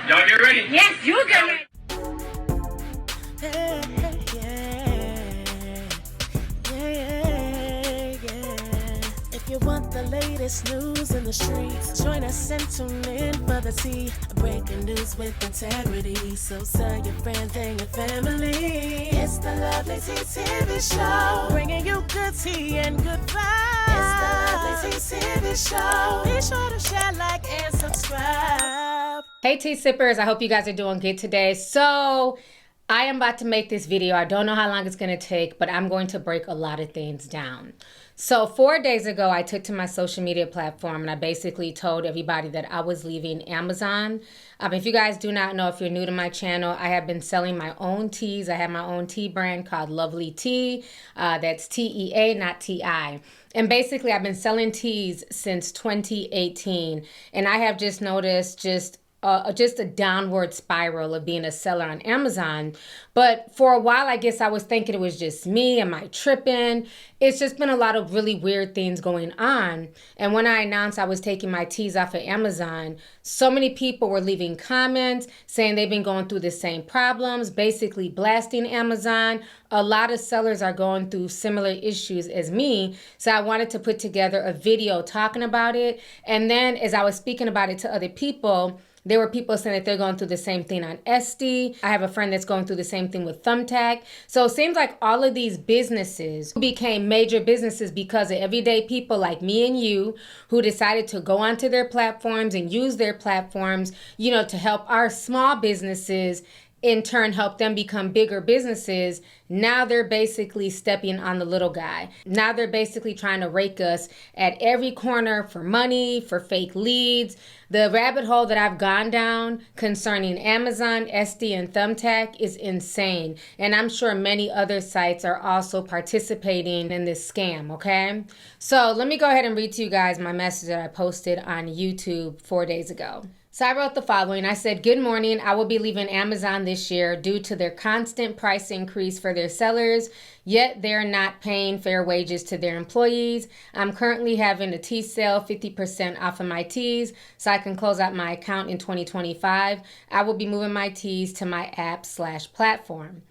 Y'all get ready? Yes, you get ready. If you want the latest news in the streets, join us and tune in for the tea. Breaking news with integrity. So tell your friends and your family. It's the Lovelyti TV show, bringing you good tea and good vibes. It's the Lovelyti TV show. Be sure to share, like, and subscribe. Hey tea sippers, I hope you guys are doing good today. So I am about to make this video. I don't know how long it's going to take, but I'm going to break a lot of things down. So 4 days ago, I took to my social media platform and I basically told everybody that I was leaving Amazon. If you guys do not know, if you're new to my channel, I have been selling my own teas. I have my own tea brand called Lovelyti. That's T-E-A, not T-I. And basically, I've been selling teas since 2018. And I have just noticed just a downward spiral of being a seller on Amazon. But for a while, I guess I was thinking it was just me. Am I tripping? It's just been a lot of really weird things going on. And when I announced I was taking my teas off of Amazon, so many people were leaving comments saying they've been going through the same problems, basically blasting Amazon. A lot of sellers are going through similar issues as me. So I wanted to put together a video talking about it. And then as I was speaking about it to other people, there were people saying that they're going through the same thing on SD. I have a friend that's going through the same thing with Thumbtack. So it seems like all of these businesses became major businesses because of everyday people like me and you who decided to go onto their platforms and use their platforms, you know, to help our small businesses in turn help them become bigger businesses. Now they're basically stepping on the little guy. Now they're basically trying to rake us at every corner for money, for fake leads. The rabbit hole that I've gone down concerning Amazon, SD, and Thumbtack is insane. And I'm sure many other sites are also participating in this scam, okay? So let me go ahead and read to you guys my message that I posted on YouTube 4 days ago. So I wrote the following. I said, "Good morning. I will be leaving Amazon this year due to their constant price increase for their sellers, yet they're not paying fair wages to their employees. I'm currently having a tea sale, 50% off of my teas, so I can close out my account in 2025. I will be moving my teas to my app/platform."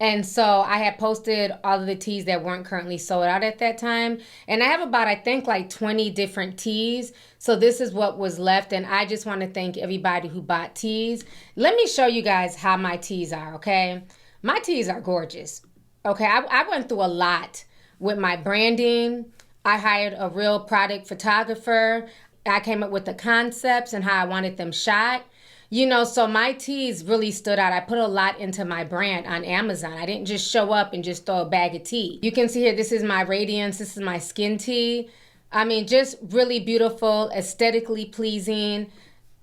And so I had posted all of the teas that weren't currently sold out at that time. And I have about, I think, like 20 different teas. So this is what was left. And I just want to thank everybody who bought teas. Let me show you guys how my teas are, okay? My teas are gorgeous. Okay, I went through a lot with my branding. I hired a real product photographer. I came up with the concepts and how I wanted them shot. You know, so my teas really stood out. I put a lot into my brand on Amazon. I didn't just show up and just throw a bag of tea. You can see here, this is my Radiance. This is my skin tea. I mean, just really beautiful, aesthetically pleasing,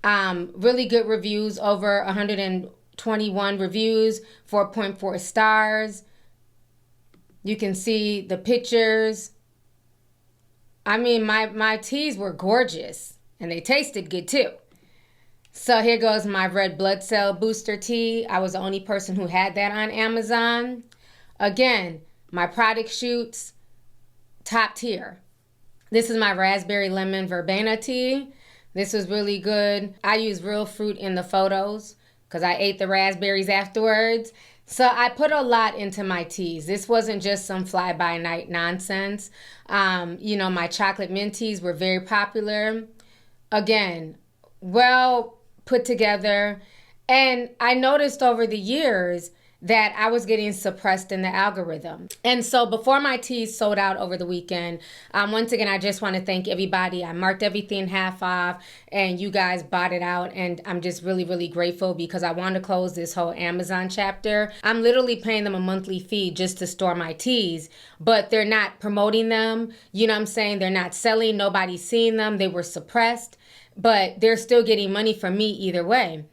really good reviews, over 121 reviews, 4.4 stars. You can see the pictures. I mean, my teas were gorgeous and they tasted good too. So here goes my red blood cell booster tea. I was the only person who had that on Amazon. Again, my product shoots, top tier. This is my raspberry lemon verbena tea. This was really good. I use real fruit in the photos because I ate the raspberries afterwards. So I put a lot into my teas. This wasn't just some fly-by-night nonsense. You know, my chocolate mint teas were very popular. Again, well put together. And I noticed over the years that I was getting suppressed in the algorithm. And so before my teas sold out over the weekend, once again, I just want to thank everybody. I marked everything half off and you guys bought it out. And I'm just really, really grateful because I want to close this whole Amazon chapter. I'm literally paying them a monthly fee just to store my teas, but they're not promoting them. You know what I'm saying? They're not selling. Nobody's seeing them. They were suppressed, but they're still getting money from me either way.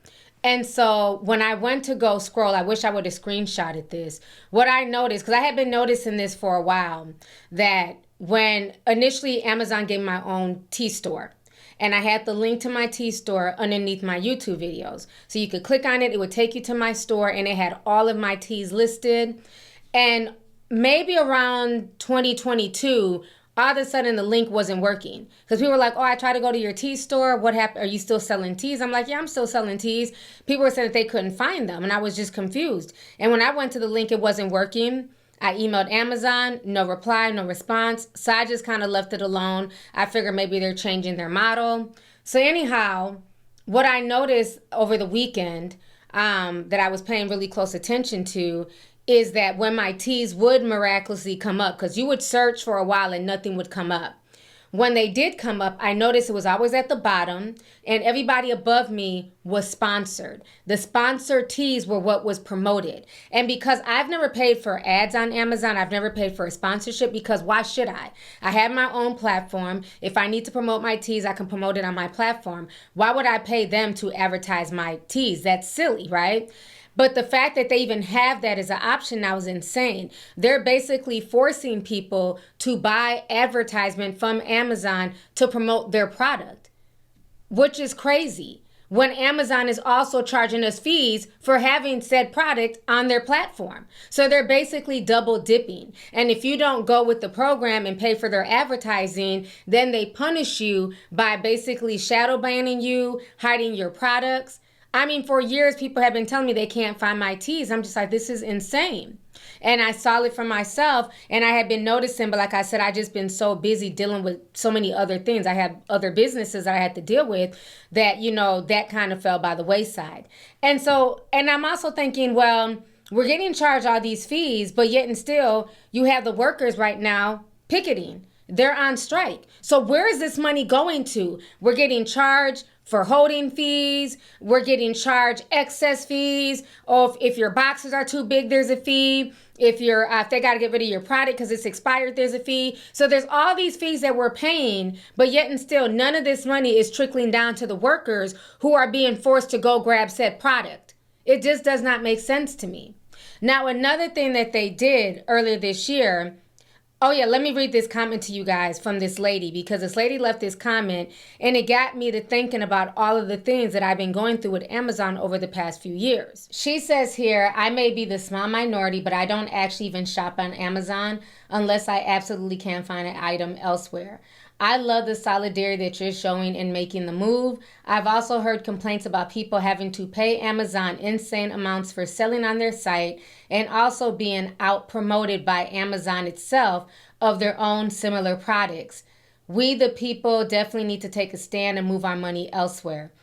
And so when I went to go scroll, I wish I would have screenshotted this. What I noticed, because I had been noticing this for a while, that when initially Amazon gave me my own tea store, and I had the link to my tea store underneath my YouTube videos. So you could click on it, it would take you to my store, and it had all of my teas listed. And maybe around 2022, all of a sudden the link wasn't working. Because people were like, oh, I tried to go to your tea store. What happened? Are you still selling teas? I'm like, yeah, I'm still selling teas. People were saying that they couldn't find them. And I was just confused. And when I went to the link, it wasn't working. I emailed Amazon, no reply, no response. So I just kind of left it alone. I figured maybe they're changing their model. So anyhow, what I noticed over the weekend that I was paying really close attention to is that when my teas would miraculously come up, because you would search for a while and nothing would come up. When they did come up, I noticed it was always at the bottom and everybody above me was sponsored. The sponsored teas were what was promoted. And because I've never paid for ads on Amazon, I've never paid for a sponsorship because why should I? I have my own platform. If I need to promote my teas, I can promote it on my platform. Why would I pay them to advertise my teas? That's silly, right? But the fact that they even have that as an option now is insane. They're basically forcing people to buy advertisement from Amazon to promote their product, which is crazy. When Amazon is also charging us fees for having said product on their platform. So they're basically double dipping. And if you don't go with the program and pay for their advertising, then they punish you by basically shadow banning you, hiding your products. I mean, for years, people have been telling me they can't find my teas. I'm just like, this is insane. And I saw it for myself and I had been noticing, but like I said, I just been so busy dealing with so many other things. I had other businesses that I had to deal with that, you know, that kind of fell by the wayside. And I'm also thinking, well, we're getting charged all these fees, but yet and still you have the workers right now picketing. They're on strike. So where is this money going to? We're getting charged for holding fees. We're getting charged excess fees. Or if your boxes are too big, there's a fee. If they got to get rid of your product because it's expired, there's a fee. So there's all these fees that we're paying, but yet and still none of this money is trickling down to the workers who are being forced to go grab said product. It just does not make sense to me. Now, another thing that they did earlier this year. Oh yeah, let me read this comment to you guys from this lady, because this lady left this comment and it got me to thinking about all of the things that I've been going through with Amazon over the past few years. She says here, I may be the small minority, but I don't actually even shop on Amazon unless I absolutely can't find an item elsewhere. I love the solidarity that you're showing in making the move. I've also heard complaints about people having to pay Amazon insane amounts for selling on their site and also being out promoted by Amazon itself of their own similar products. We, the people, definitely need to take a stand and move our money elsewhere.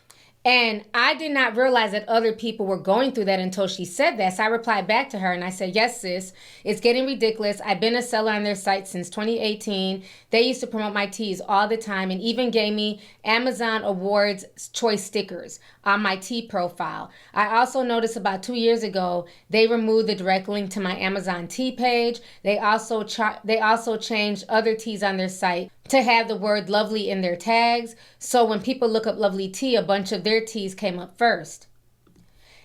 And I did not realize that other people were going through that until she said that. So I replied back to her and I said, yes, sis, it's getting ridiculous. I've been a seller on their site since 2018. They used to promote my teas all the time and even gave me Amazon Awards choice stickers on my tea profile. I also noticed about 2 years ago, they removed the direct link to my Amazon tea page. They also changed other teas on their site to have the word lovely in their tags. So when people look up Lovelyti, a bunch of their teas came up first.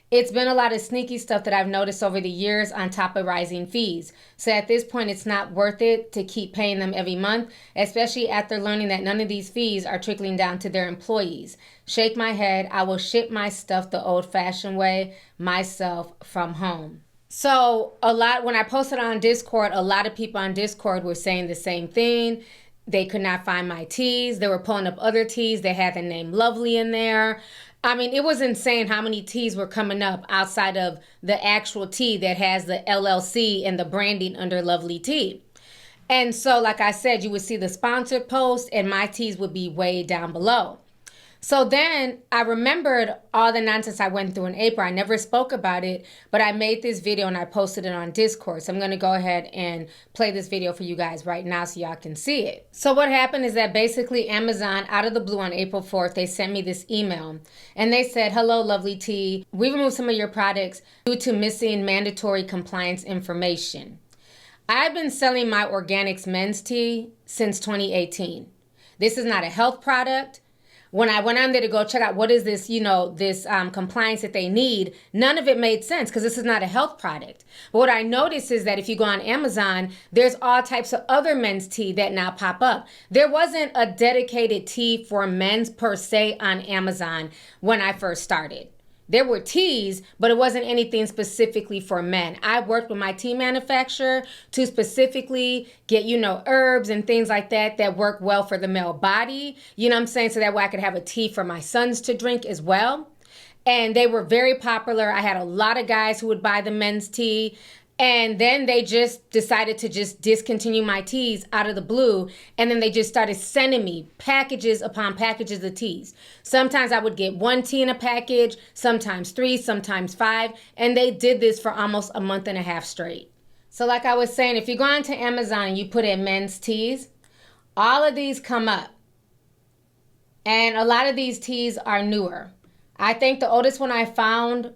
It's been a lot of sneaky stuff that I've noticed over the years on top of rising fees. So at this point, it's not worth it to keep paying them every month, especially after learning that none of these fees are trickling down to their employees. Shake my head. I will ship my stuff the old-fashioned way, myself, from home. So when I posted on Discord, a lot of people on Discord were saying the same thing. They could not find my teas. They were pulling up other teas that had the name Lovely in there. I mean, it was insane how many teas were coming up outside of the actual tea that has the LLC and the branding under Lovelyti. And so, like I said, you would see the sponsored post and my teas would be way down below. So then I remembered all the nonsense I went through in April. I never spoke about it, but I made this video and I posted it on Discord. So I'm going to go ahead and play this video for you guys right now so y'all can see it. So what happened is that basically Amazon, out of the blue on April 4th, they sent me this email and they said, hello, Lovelyti. We removed some of your products due to missing mandatory compliance information. I've been selling my organics men's tea since 2018. This is not a health product. When I went on there to go check out what is this, this compliance that they need, none of it made sense because this is not a health product. But what I noticed is that if you go on Amazon, there's all types of other men's tea that now pop up. There wasn't a dedicated tea for men's per se on Amazon when I first started. There were teas, but it wasn't anything specifically for men. I worked with my tea manufacturer to specifically get, herbs and things like that work well for the male body. You know what I'm saying? So that way I could have a tea for my sons to drink as well. And they were very popular. I had a lot of guys who would buy the men's tea. And then they just decided to just discontinue my teas out of the blue. And then they just started sending me packages upon packages of teas. Sometimes I would get 1 tea in a package, sometimes 3, sometimes 5. And they did this for almost a month and a half straight. So like I was saying, if you go onto Amazon and you put in men's teas, all of these come up. And a lot of these teas are newer. I think the oldest one I found,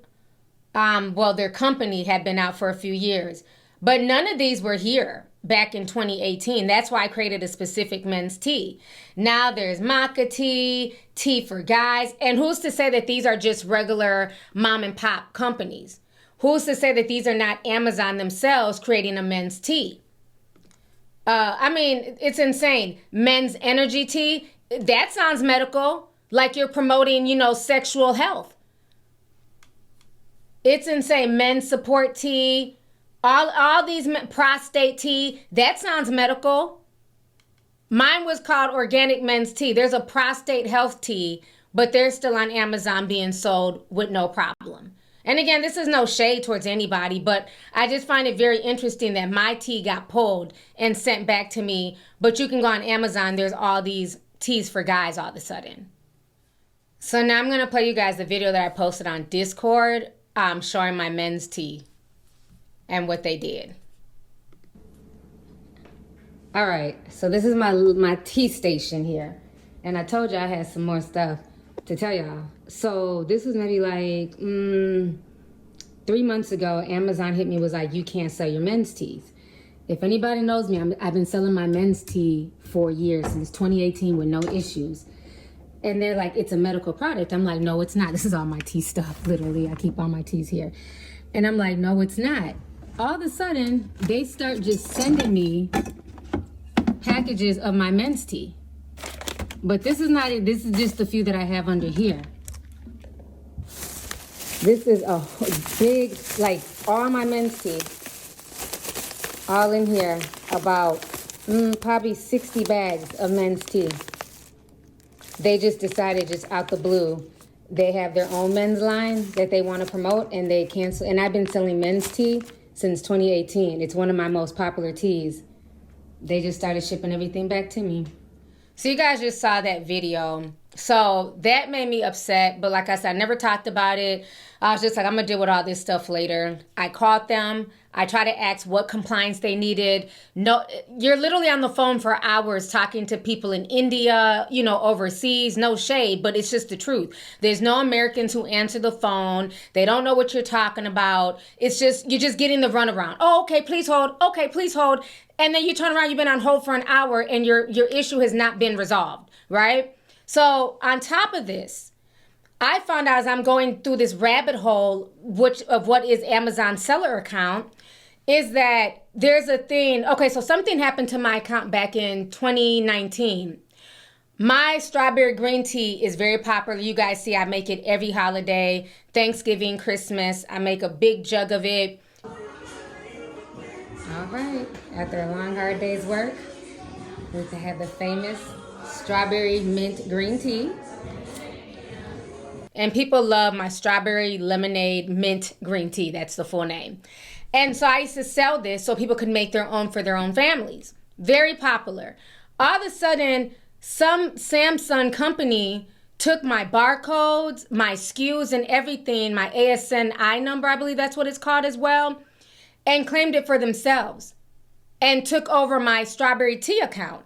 their company had been out for a few years, but none of these were here back in 2018. That's why I created a specific men's tea. Now there's maca tea, tea for guys, and who's to say that these are just regular mom and pop companies? Who's to say that these are not Amazon themselves creating a men's tea? It's insane. Men's energy tea, that sounds medical, like you're promoting, sexual health. It's insane. Men's support tea, all these prostate tea, that sounds medical. Mine was called organic men's tea. There's a prostate health tea, but they're still on Amazon being sold with no problem. And again, this is no shade towards anybody, but I just find it very interesting that my tea got pulled and sent back to me. But you can go on Amazon. There's all these teas for guys all of a sudden. So now I'm going to play you guys the video that I posted on Discord showing my men's tea and what they did. All right, so this is my tea station here. And I told you I had some more stuff to tell y'all. So this was maybe like 3 months ago, Amazon hit me, was like, you can't sell your men's teas. If anybody knows me, I've been selling my men's tea for years, since 2018 with no issues. And they're like, it's a medical product. I'm like, no, it's not. This is all my tea stuff, literally. I keep all my teas here. And I'm like, no, it's not. All of a sudden, they start just sending me packages of my men's tea. But this is not it. This is just the few that I have under here. This is a big, like all my men's tea. All in here. About probably 60 bags of men's tea. They just decided, just out the blue, they have their own men's line that they want to promote, and they cancel. And I've been selling men's tea since 2018. It's one of my most popular teas. They just started shipping everything back to me. So you guys just saw that video. So that made me upset. But like I said, I never talked about it. I was just like, I'm going to deal with all this stuff later. I called them. I tried to ask what compliance they needed. No, you're literally on the phone for hours talking to people in India, overseas. No shade, but it's just the truth. There's no Americans who answer the phone. They don't know what you're talking about. It's just, you're just getting the runaround. Oh, okay, please hold. Okay, please hold. And then you turn around, you've been on hold for an hour and your issue has not been resolved, right? So on top of this, I found out as I'm going through this rabbit hole, of what is Amazon seller account, is that there's a thing. Okay, so something happened to my account back in 2019. My strawberry green tea is very popular. You guys see I make it every holiday, Thanksgiving, Christmas. I make a big jug of it. All right, after a long, hard day's work, we can have the famous strawberry mint green tea. And people love my strawberry lemonade mint green tea. That's the full name. And so I used to sell this so people could make their own for their own families. Very popular. All of a sudden, some Samsung company took my barcodes, my SKUs and everything, my ASNI number, I believe that's what it's called as well, and claimed it for themselves and took over my strawberry tea account.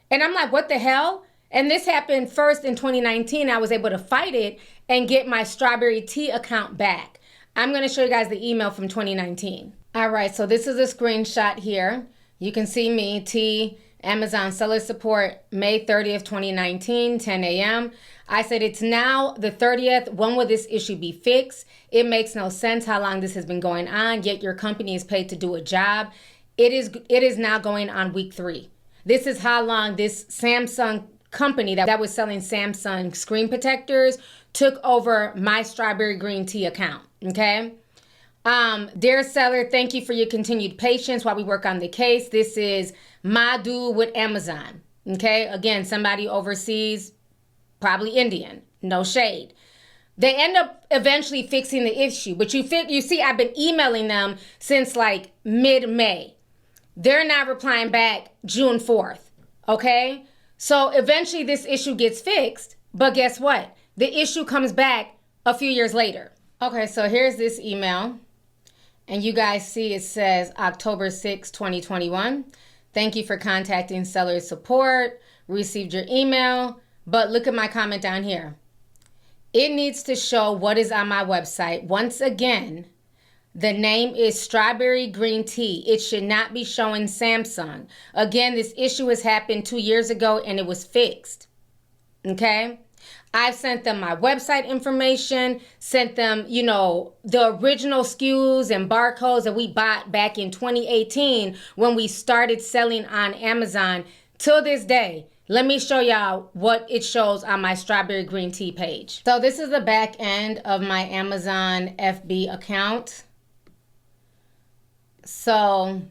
And I'm like, what the hell? And this happened first in 2019. I was able to fight it and get my strawberry tea account back. I'm going to show you guys the email from 2019. All right, so this is a screenshot here. You can see me, T, Amazon seller support, May 30th, 2019, 10 a.m. I said, it's now the 30th. When will this issue be fixed? It makes no sense how long this has been going on, yet your company is paid to do a job. It is now going on week 3. This is how long this Samsung company that was selling Samsung screen protectors took over my strawberry green tea account, okay? Dear seller, thank you for your continued patience while we work on the case. This is my dude with Amazon, okay? Again, somebody overseas, probably Indian, no shade. They end up eventually fixing the issue, but you see, I've been emailing them since like mid-May. They're not replying back June 4th, okay? So eventually this issue gets fixed, but guess what? The issue comes back a few years later. Okay, so here's this email. And you guys see it says October 6, 2021. Thank you for contacting seller support. Received your email. But look at my comment down here. It needs to show what is on my website. Once again, the name is Strawberry Green Tea. It should not be showing Samsung. Again, this issue has happened 2 years ago and it was fixed. Okay? I've sent them my website information, sent them, you know, the original SKUs and barcodes that we bought back in 2018 when we started selling on Amazon. Till this day, let me show y'all what it shows on my strawberry green tea page. So this is the back end of my Amazon FB account. So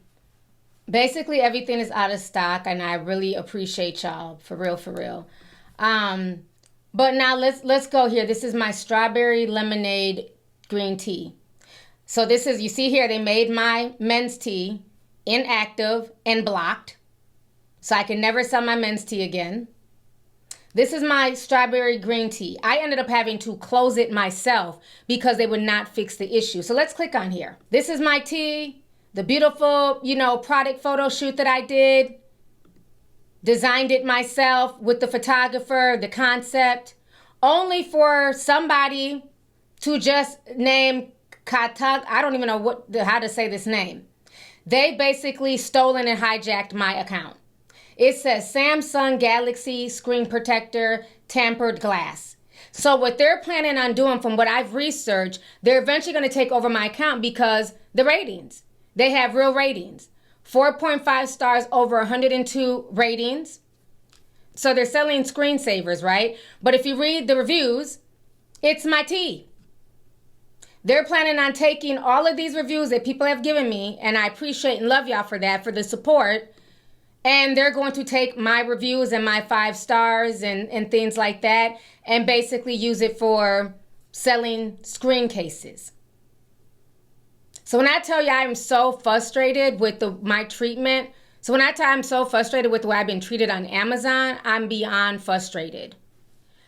basically everything is out of stock and I really appreciate y'all, for real, for real. But now let's go here. This is my strawberry lemonade green tea. So this is, you see here, they made my men's tea inactive and blocked. So I can never sell my men's tea again. This is my strawberry green tea. I ended up having to close it myself because they would not fix the issue. So let's click on here. This is my tea, the beautiful, you know, product photo shoot that I did. Designed it myself with the photographer, the concept, only for somebody to just name Katag. I don't even know how to say this name. They basically stolen and hijacked my account. It says Samsung Galaxy screen protector, tampered glass. So what they're planning on doing, from what I've researched, they're eventually going to take over my account because the ratings. They have real ratings. 4.5 stars, over 102 ratings. So they're selling screensavers, right? But if you read the reviews, it's my tea. They're planning on taking all of these reviews that people have given me, and I appreciate and love y'all for that, for the support. And they're going to take my reviews and my 5 stars and things like that and basically use it for selling screen cases. So when I tell you I'm so frustrated with my treatment, so when I tell you I'm so frustrated with the way I've been treated on Amazon, I'm beyond frustrated.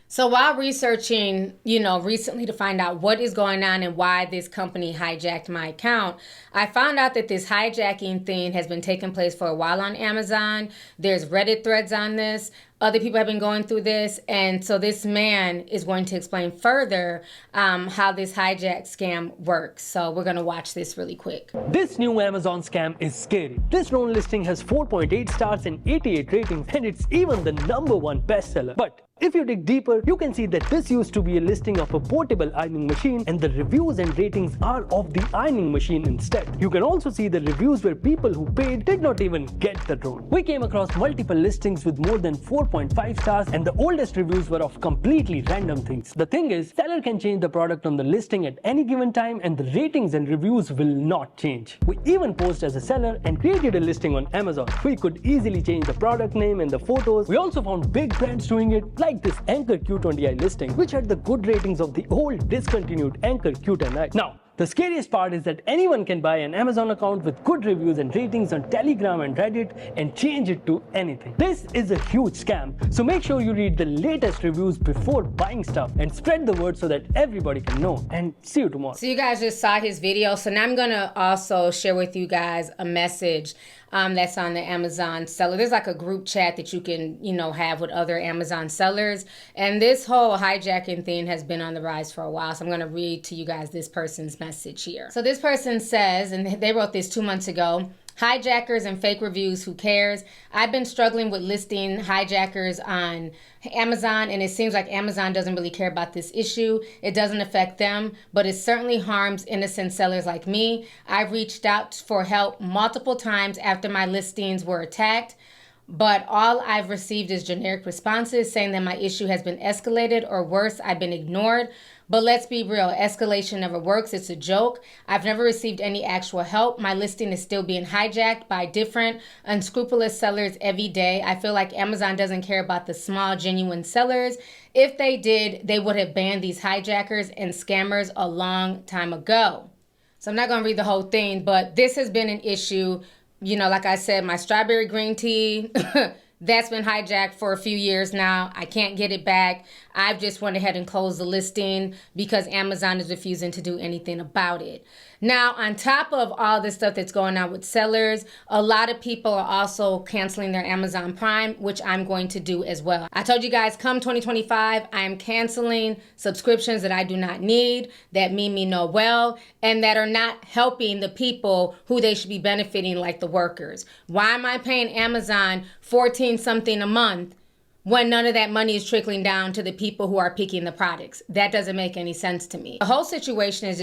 So while researching, you know, recently to find out what is going on and why this company hijacked my account, I found out that this hijacking thing has been taking place for a while on Amazon. There's Reddit threads on this. Other people have been going through this. And so this man is going to explain further how this hijack scam works. So we're going to watch this really quick. This new Amazon scam is scary. This drone listing has 4.8 stars and 88 ratings, and it's even the #1 bestseller. But if you dig deeper, you can see that this used to be a listing of a portable ironing machine, and the reviews and ratings are of the ironing machine instead. You can also see the reviews where people who paid did not even get the drone. We came across multiple listings with more than 4.5 stars, and the oldest reviews were of completely random things. The thing is, seller can change the product on the listing at any given time, and the ratings and reviews will not change. We even posed as a seller and created a listing on Amazon. We could easily change the product name and the photos. We also found big brands doing it, like this Anchor Q20i listing, which had the good ratings of the old discontinued Anchor Q10i. Now, the scariest part is that anyone can buy an Amazon account with good reviews and ratings on Telegram and Reddit and change it to anything. This is a huge scam, so make sure you read the latest reviews before buying stuff and spread the word so that everybody can know. And see you tomorrow. So you guys just saw his video. So now I'm going to also share with you guys a message that's on the Amazon seller. There's like a group chat that you can, you know, have with other Amazon sellers. And this whole hijacking thing has been on the rise for a while. So I'm going to read to you guys this person's message here. So this person says, and they wrote this 2 months ago, hijackers and fake reviews, who cares? I've been struggling with listing hijackers on Amazon, and it seems like Amazon doesn't really care about this issue. It doesn't affect them, but it certainly harms innocent sellers like me. I've reached out for help multiple times after my listings were attacked. but all I've received is generic responses saying that my issue has been escalated, or worse, I've been ignored. But let's be real, escalation never works. It's a joke. I've never received any actual help. My listing is still being hijacked by different unscrupulous sellers every day. I feel like Amazon doesn't care about the small, genuine sellers. If they did, they would have banned these hijackers and scammers a long time ago. So I'm not going to read the whole thing, but this has been an issue. You know, like I said, my strawberry green tea, that's been hijacked for a few years now. I can't get it back. I've just went ahead and closed the listing because Amazon is refusing to do anything about it. Now, on top of all this stuff that's going on with sellers, a lot of people are also canceling their Amazon Prime, which I'm going to do as well. I told you guys, come 2025, I am canceling subscriptions that I do not need, that mean me no well, and that are not helping the people who they should be benefiting, like the workers. Why am I paying Amazon 14 something a month when none of that money is trickling down to the people who are picking the products? That doesn't make any sense to me. The whole situation is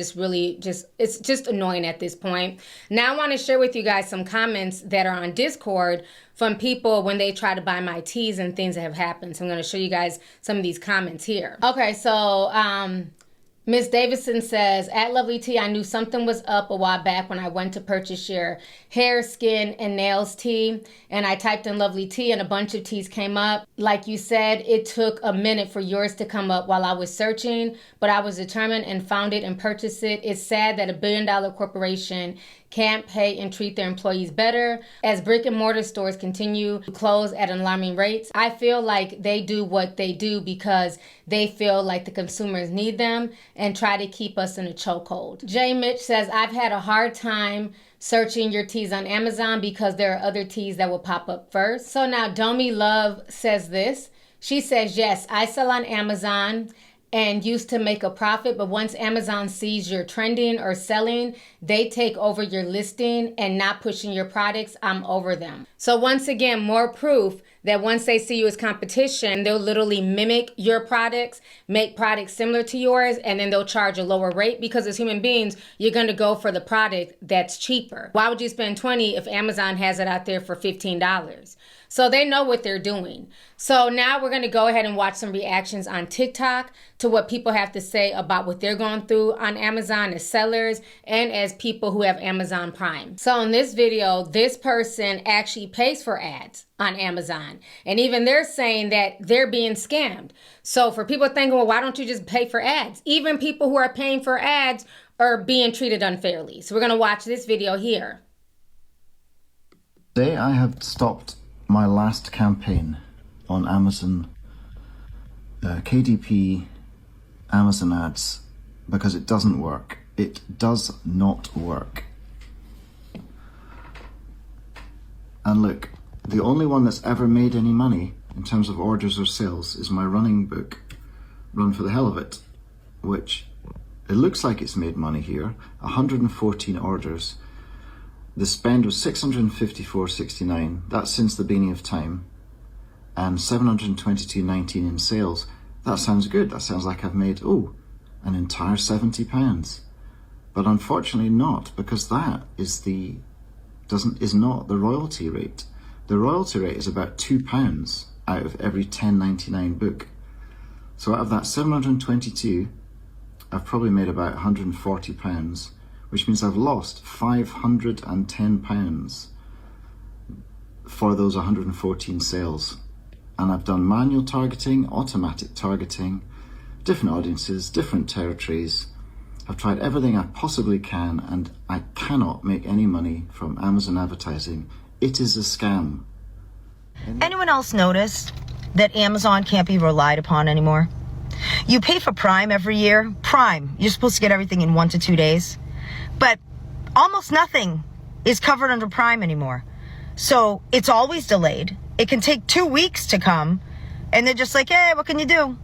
it's just annoying at this point. Now I want to share with you guys some comments that are on Discord from people when they try to buy my teas and things that have happened. So I'm going to show you guys some of these comments here. Okay, so Miss Davidson says, at Lovelyti, I knew something was up a while back when I went to purchase your hair, skin, and nails tea. And I typed in Lovelyti and a bunch of teas came up. Like you said, it took a minute for yours to come up while I was searching, but I was determined and found it and purchased it. It's sad that $1 billion corporation can't pay and treat their employees better. As brick and mortar stores continue to close at alarming rates, I feel like they do what they do because they feel like the consumers need them and try to keep us in a chokehold. Jay Mitch says, I've had a hard time searching your teas on Amazon because there are other teas that will pop up first. So now Domi Love says this. She says, yes, I sell on Amazon and used to make a profit, but once Amazon sees you're trending or selling, they take over your listing and not pushing your products. I'm over them. So once again, more proof that once they see you as competition, they'll literally mimic your products, make products similar to yours, and then they'll charge a lower rate because as human beings, you're going to go for the product that's cheaper. Why would you spend $20 if Amazon has it out there for $15? So they know what they're doing. So now we're going to go ahead and watch some reactions on TikTok to what people have to say about what they're going through on Amazon as sellers and as people who have Amazon Prime. So in this video, this person actually pays for ads on Amazon. And even they're saying that they're being scammed. So for people thinking, well, why don't you just pay for ads? Even people who are paying for ads are being treated unfairly. So we're going to watch this video here. Today I have stopped my last campaign on Amazon, KDP, Amazon ads, because it doesn't work. It does not work. And look, the only one that's ever made any money in terms of orders or sales is my running book, Run for the Hell of It, which it looks like it's made money here, 114 orders. The spend was $654.69, that's since the beginning of time, and $722.19 in sales. That sounds good, that sounds like I've made, an entire £70. But unfortunately not, because that is not the royalty rate. The royalty rate is about £2 out of every $10.99 book. So out of that 722, I've probably made about £140, which means I've lost £510 for those 114 sales. And I've done manual targeting, automatic targeting, different audiences, different territories. I've tried everything I possibly can, and I cannot make any money from Amazon advertising. It is a scam. Anyone else notice that Amazon can't be relied upon anymore? You pay for Prime every year. Prime, you're supposed to get everything in 1 to 2 days. But almost nothing is covered under Prime anymore. So it's always delayed. It can take 2 weeks to come. And they're just like, hey, what can you do?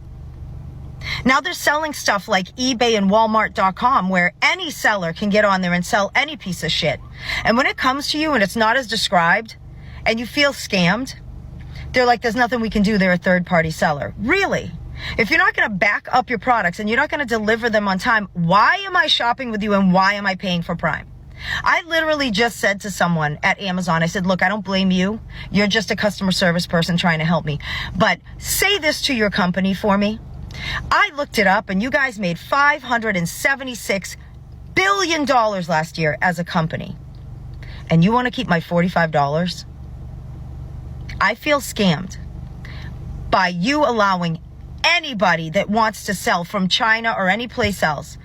Now they're selling stuff like eBay and Walmart.com where any seller can get on there and sell any piece of shit. And when it comes to you and it's not as described and you feel scammed, they're like, there's nothing we can do. They're a third-party seller. Really? If you're not going to back up your products and you're not going to deliver them on time, why am I shopping with you and why am I paying for Prime? I literally just said to someone at Amazon, I said, look, I don't blame you. You're just a customer service person trying to help me. But say this to your company for me. I looked it up and you guys made $576 billion last year as a company. And you want to keep my $45? I feel scammed by you allowing anybody that wants to sell from China or any place else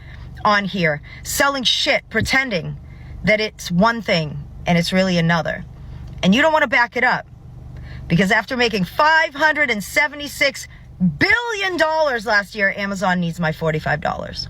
on here, selling shit, pretending that it's one thing and it's really another. And you don't want to back it up. Because after making $576 billion last year, Amazon needs my $45.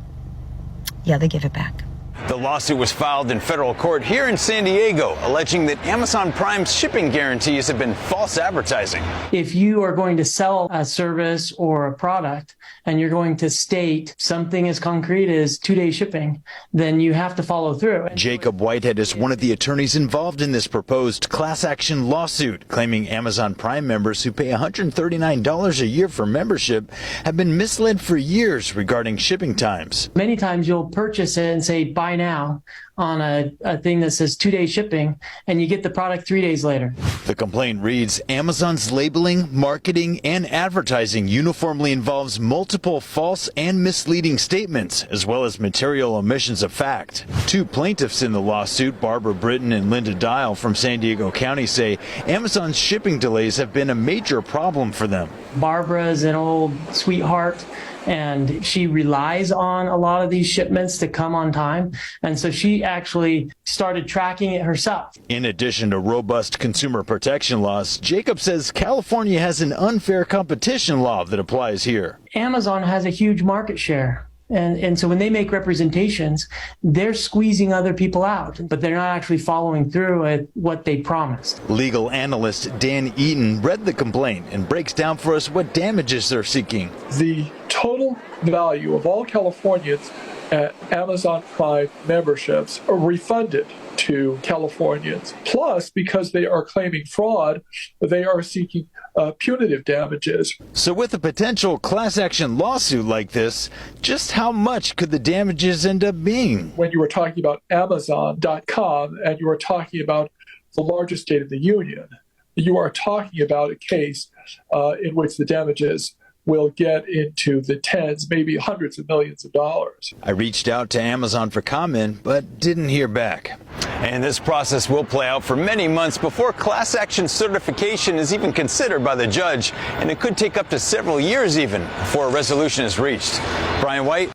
Yeah, they give it back. The lawsuit was filed in federal court here in San Diego, alleging that Amazon Prime's shipping guarantees have been false advertising. If you are going to sell a service or a product and you're going to state something as concrete as 2-day shipping, then you have to follow through. Jacob Whitehead is one of the attorneys involved in this proposed class action lawsuit, claiming Amazon Prime members who pay $139 a year for membership have been misled for years regarding shipping times. Many times you'll purchase it and say, buy now on a thing that says 2-day shipping, and you get the product 3 days later. The complaint reads, Amazon's labeling, marketing, and advertising uniformly involves multiple false and misleading statements, as well as material omissions of fact. Two plaintiffs in the lawsuit, Barbara Britton and Linda Dial from San Diego County, say Amazon's shipping delays have been a major problem for them. Barbara is an old sweetheart, and she relies on a lot of these shipments to come on time. And so she actually started tracking it herself. In addition to robust consumer protection laws, Jacob says California has an unfair competition law that applies here. Amazon has a huge market share. And so when they make representations, they're squeezing other people out, but they're not actually following through at what they promised. Legal analyst Dan Eaton read the complaint and breaks down for us what damages they're seeking. The total value of all Californians at Amazon Prime memberships are refunded to Californians. Plus, because they are claiming fraud, they are seeking punitive damages. So with a potential class action lawsuit like this, just how much could the damages end up being? When you were talking about Amazon.com and you were talking about the largest state of the union, you are talking about a case in which the damages will get into the tens, maybe hundreds of millions of dollars. I reached out to Amazon for comment, but didn't hear back. And this process will play out for many months before class action certification is even considered by the judge, and it could take up to several years even before a resolution is reached. Brian White.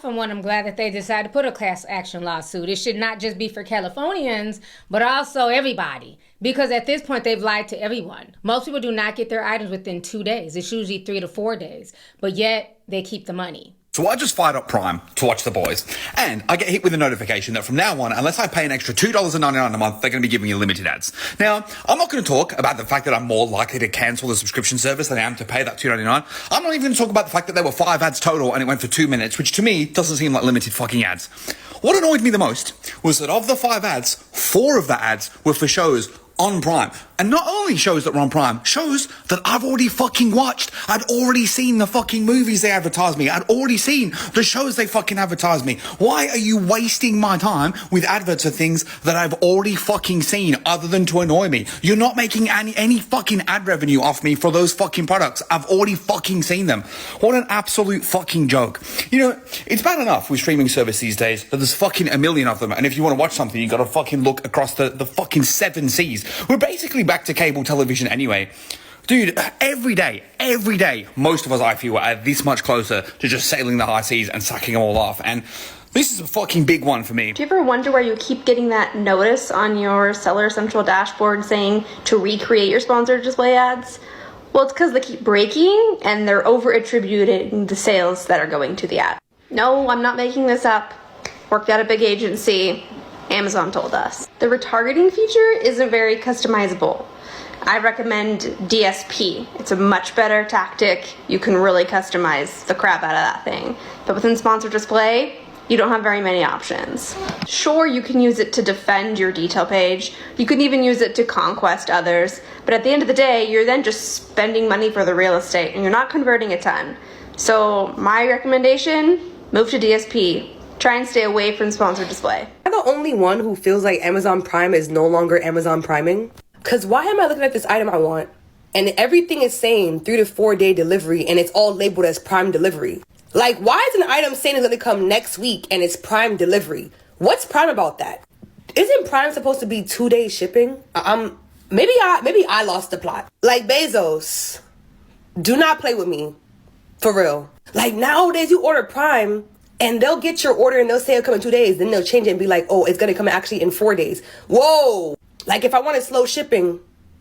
For one, am glad that they decided to put a class action lawsuit. It should not just be for Californians, but also everybody. Because at this point, they've lied to everyone. Most people do not get their items within 2 days. It's usually 3 to 4 days. But yet, they keep the money. So I just fired up Prime to watch The Boys, and I get hit with a notification that from now on, unless I pay an extra $2.99 a month, they're going to be giving you limited ads. Now, I'm not going to talk about the fact that I'm more likely to cancel the subscription service than I am to pay that $2.99. I'm not even going to talk about the fact that there were 5 ads total and it went for 2 minutes, which to me doesn't seem like limited fucking ads. What annoyed me the most was that of the 5 ads, 4 of the ads were for shows on Prime. And not only shows that were on Prime, shows that I've already fucking watched. I'd already seen the fucking movies they advertised me. I'd already seen the shows they fucking advertised me. Why are you wasting my time with adverts of things that I've already fucking seen other than to annoy me? You're not making any fucking ad revenue off me for those fucking products. I've already fucking seen them. What an absolute fucking joke. You know, it's bad enough with streaming service these days that there's fucking a million of them. And if you want to watch something, you got to fucking look across the fucking 7 seas. We're basically back to cable television anyway. Dude, every day, most of us, I feel, are this much closer to just sailing the high seas and sucking them all off. And this is a fucking big one for me. Do you ever wonder why you keep getting that notice on your Seller Central dashboard saying to recreate your sponsored display ads? Well, it's because they keep breaking and they're over-attributing the sales that are going to the ad. No, I'm not making this up. Worked at a big agency. Amazon told us. The retargeting feature isn't very customizable. I recommend DSP. It's a much better tactic. You can really customize the crap out of that thing. But within sponsored display, you don't have very many options. Sure, you can use it to defend your detail page. You can even use it to conquest others. But at the end of the day, you're then just spending money for the real estate and you're not converting a ton. So my recommendation, move to DSP. Try and stay away from sponsored display. Am I the only one who feels like Amazon Prime is no longer Amazon Priming? Because why am I looking at this item I want and everything is saying 3 to 4 day delivery and it's all labeled as Prime delivery? Like, why is an item saying it's going to come next week and it's Prime delivery? What's Prime about that? Isn't Prime supposed to be 2 day shipping? Maybe I lost the plot. Like, Bezos, do not play with me. For real. Like, nowadays you order Prime and they'll get your order and they'll say it'll come in 2 days. Then they'll change it and be like, oh, it's going to come actually in 4 days. Whoa. Like, if I wanted slow shipping,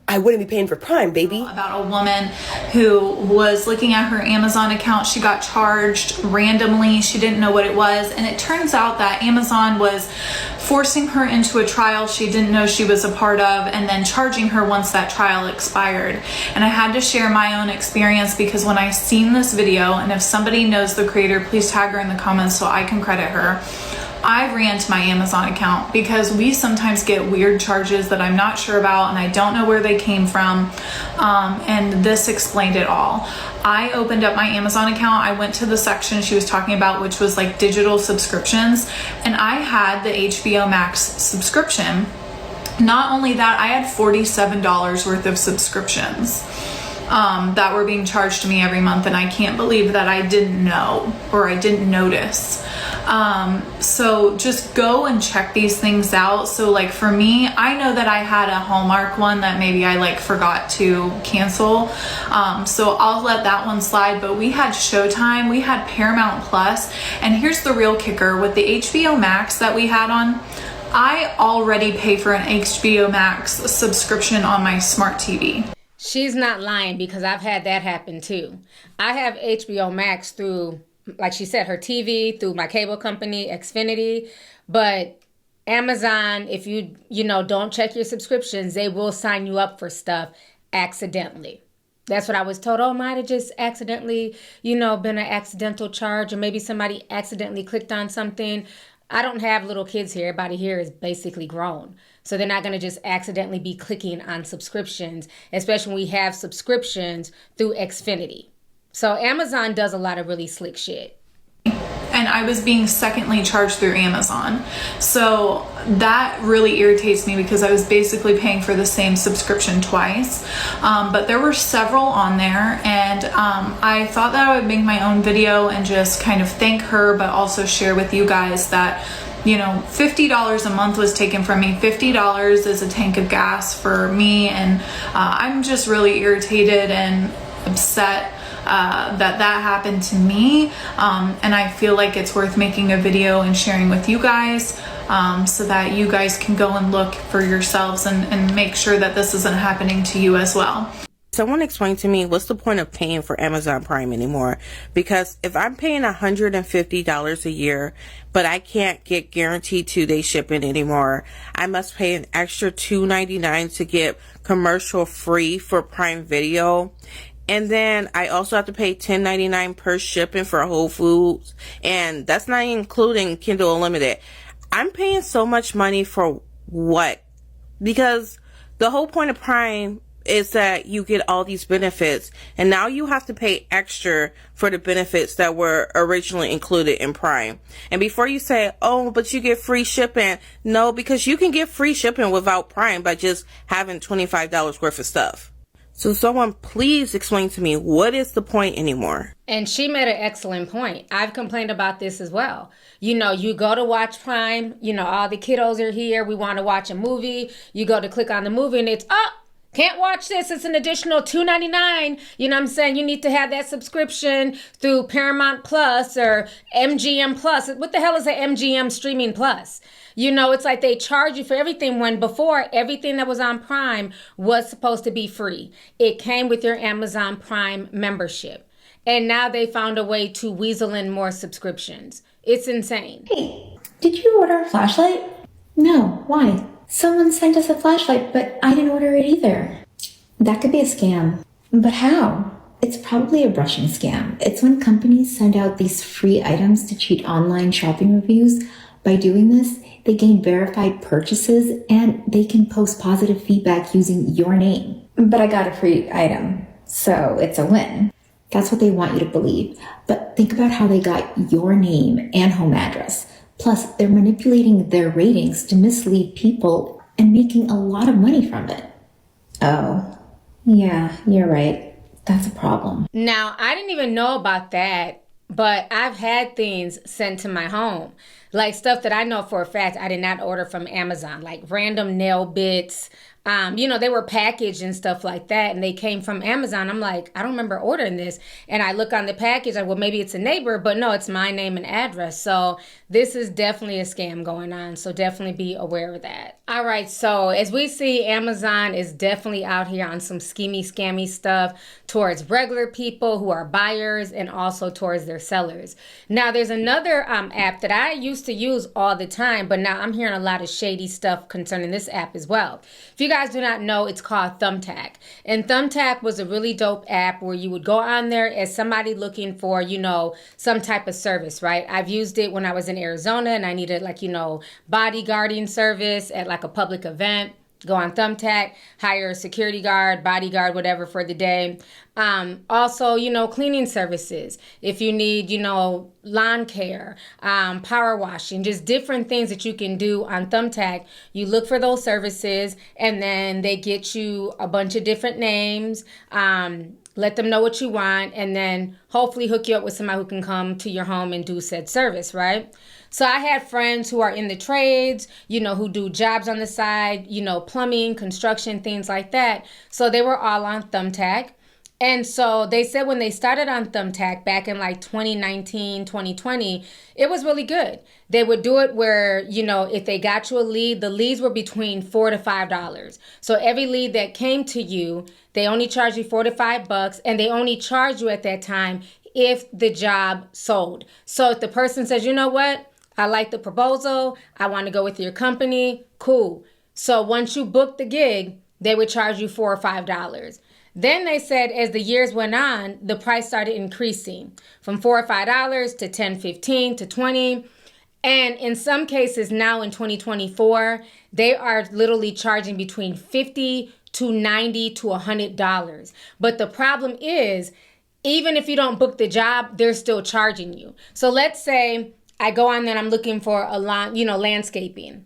I wouldn't be paying for Prime, baby. About a woman who was looking at her Amazon account. She got charged randomly. She didn't know what it was. And it turns out that Amazon was forcing her into a trial she didn't know she was a part of and then charging her once that trial expired. And I had to share my own experience because when I seen this video, and if somebody knows the creator, please tag her in the comments so I can credit her. I ran to my Amazon account because we sometimes get weird charges that I'm not sure about and I don't know where they came from, and this explained it all. I opened up my Amazon account, I went to the section she was talking about, which was like digital subscriptions, and I had the HBO Max subscription. Not only that, I had $47 worth of subscriptions that were being charged to me every month, and I can't believe that I didn't know or I didn't notice. So just go and check these things out. So like for me, I know that I had a Hallmark one that maybe I like forgot to cancel. So I'll let that one slide, but we had Showtime, we had Paramount Plus, and here's the real kicker with the HBO Max that we had on. I already pay for an HBO Max subscription on my smart TV. She's not lying because I've had that happen too. I have HBO Max through, like she said, her TV, through my cable company, Xfinity. But Amazon, if you don't check your subscriptions, they will sign you up for stuff accidentally. That's what I was told. Oh, might have just accidentally, been an accidental charge, or maybe somebody accidentally clicked on something. I don't have little kids here. Everybody here is basically grown. So they're not going to just accidentally be clicking on subscriptions, especially when we have subscriptions through Xfinity. So Amazon does a lot of really slick shit. And I was being secondly charged through Amazon. So that really irritates me because I was basically paying for the same subscription twice. But there were several on there, and I thought that I would make my own video and just kind of thank her, but also share with you guys that $50 a month was taken from me. $50 is a tank of gas for me, and I'm just really irritated and upset that happened to me, and I feel like it's worth making a video and sharing with you guys, so that you guys can go and look for yourselves and make sure that this isn't happening to you as well. Someone explained to me, what's the point of paying for Amazon Prime anymore? Because if I'm paying $150 a year, but I can't get guaranteed 2-day shipping anymore, I must pay an extra $2.99 to get commercial free for Prime Video. And then I also have to pay $10.99 per shipping for Whole Foods. And that's not including Kindle Unlimited. I'm paying so much money for what? Because the whole point of Prime is that you get all these benefits, and now you have to pay extra for the benefits that were originally included in Prime. And before you say, oh, but you get free shipping, no, because you can get free shipping without Prime by just having $25 worth of stuff. So someone please explain to me, what is the point anymore? And she made an excellent point. I've complained about this as well. You go to watch Prime, all the kiddos are here, we want to watch a movie, you go to click on the movie and it's, can't watch this. It's an additional $2.99. You know what I'm saying? You need to have that subscription through Paramount Plus or MGM Plus. What the hell is an MGM Streaming Plus? It's like they charge you for everything, when before everything that was on Prime was supposed to be free. It came with your Amazon Prime membership. And now they found a way to weasel in more subscriptions. It's insane. Hey, did you order a flashlight? No, why? Someone sent us a flashlight, but I didn't order it either. That could be a scam. But how? It's probably a brushing scam. It's when companies send out these free items to cheat online shopping reviews. By doing this, they gain verified purchases and they can post positive feedback using your name. But I got a free item, so it's a win. That's what they want you to believe. But think about how they got your name and home address. Plus, they're manipulating their ratings to mislead people and making a lot of money from it. Oh, yeah, you're right. That's a problem. Now, I didn't even know about that, but I've had things sent to my home. Like stuff that I know for a fact I did not order from Amazon, like random nail bits. They were packaged and stuff like that, and they came from Amazon. I'm like, I don't remember ordering this. And I look on the package, well, maybe it's a neighbor, but no, it's my name and address. So this is definitely a scam going on. So definitely be aware of that. All right, so as we see, Amazon is definitely out here on some schemy, scammy stuff towards regular people who are buyers and also towards their sellers. Now, there's another app that I used to use all the time, but now I'm hearing a lot of shady stuff concerning this app as well. If you guys do not know, it's called Thumbtack. And Thumbtack was a really dope app where you would go on there as somebody looking for, some type of service, right? I've used it when I was in Arizona and I needed bodyguarding service at like a public event. Go on Thumbtack, hire a security guard, bodyguard, whatever for the day. Also, cleaning services. If you need, lawn care, power washing, just different things that you can do on Thumbtack. You look for those services and then they get you a bunch of different names. Let them know what you want and then hopefully hook you up with somebody who can come to your home and do said service, right? So I had friends who are in the trades, who do jobs on the side, plumbing, construction, things like that. So they were all on Thumbtack. And so they said when they started on Thumbtack back in like 2019, 2020, it was really good. They would do it where, if they got you a lead, the leads were between $4 to $5. So every lead that came to you, they only charge you $4 to $5, and they only charge you at that time if the job sold. So if the person says, you know what? I like the proposal. I want to go with your company. Cool. So once you book the gig, they would charge you $4 or $5. Then they said as the years went on, the price started increasing from $4 or $5 to $10, $15 to $20. And in some cases now in 2024, they are literally charging between $50 to $90 to $100. But the problem is, even if you don't book the job, they're still charging you. So let's say I go on there and I'm looking for landscaping.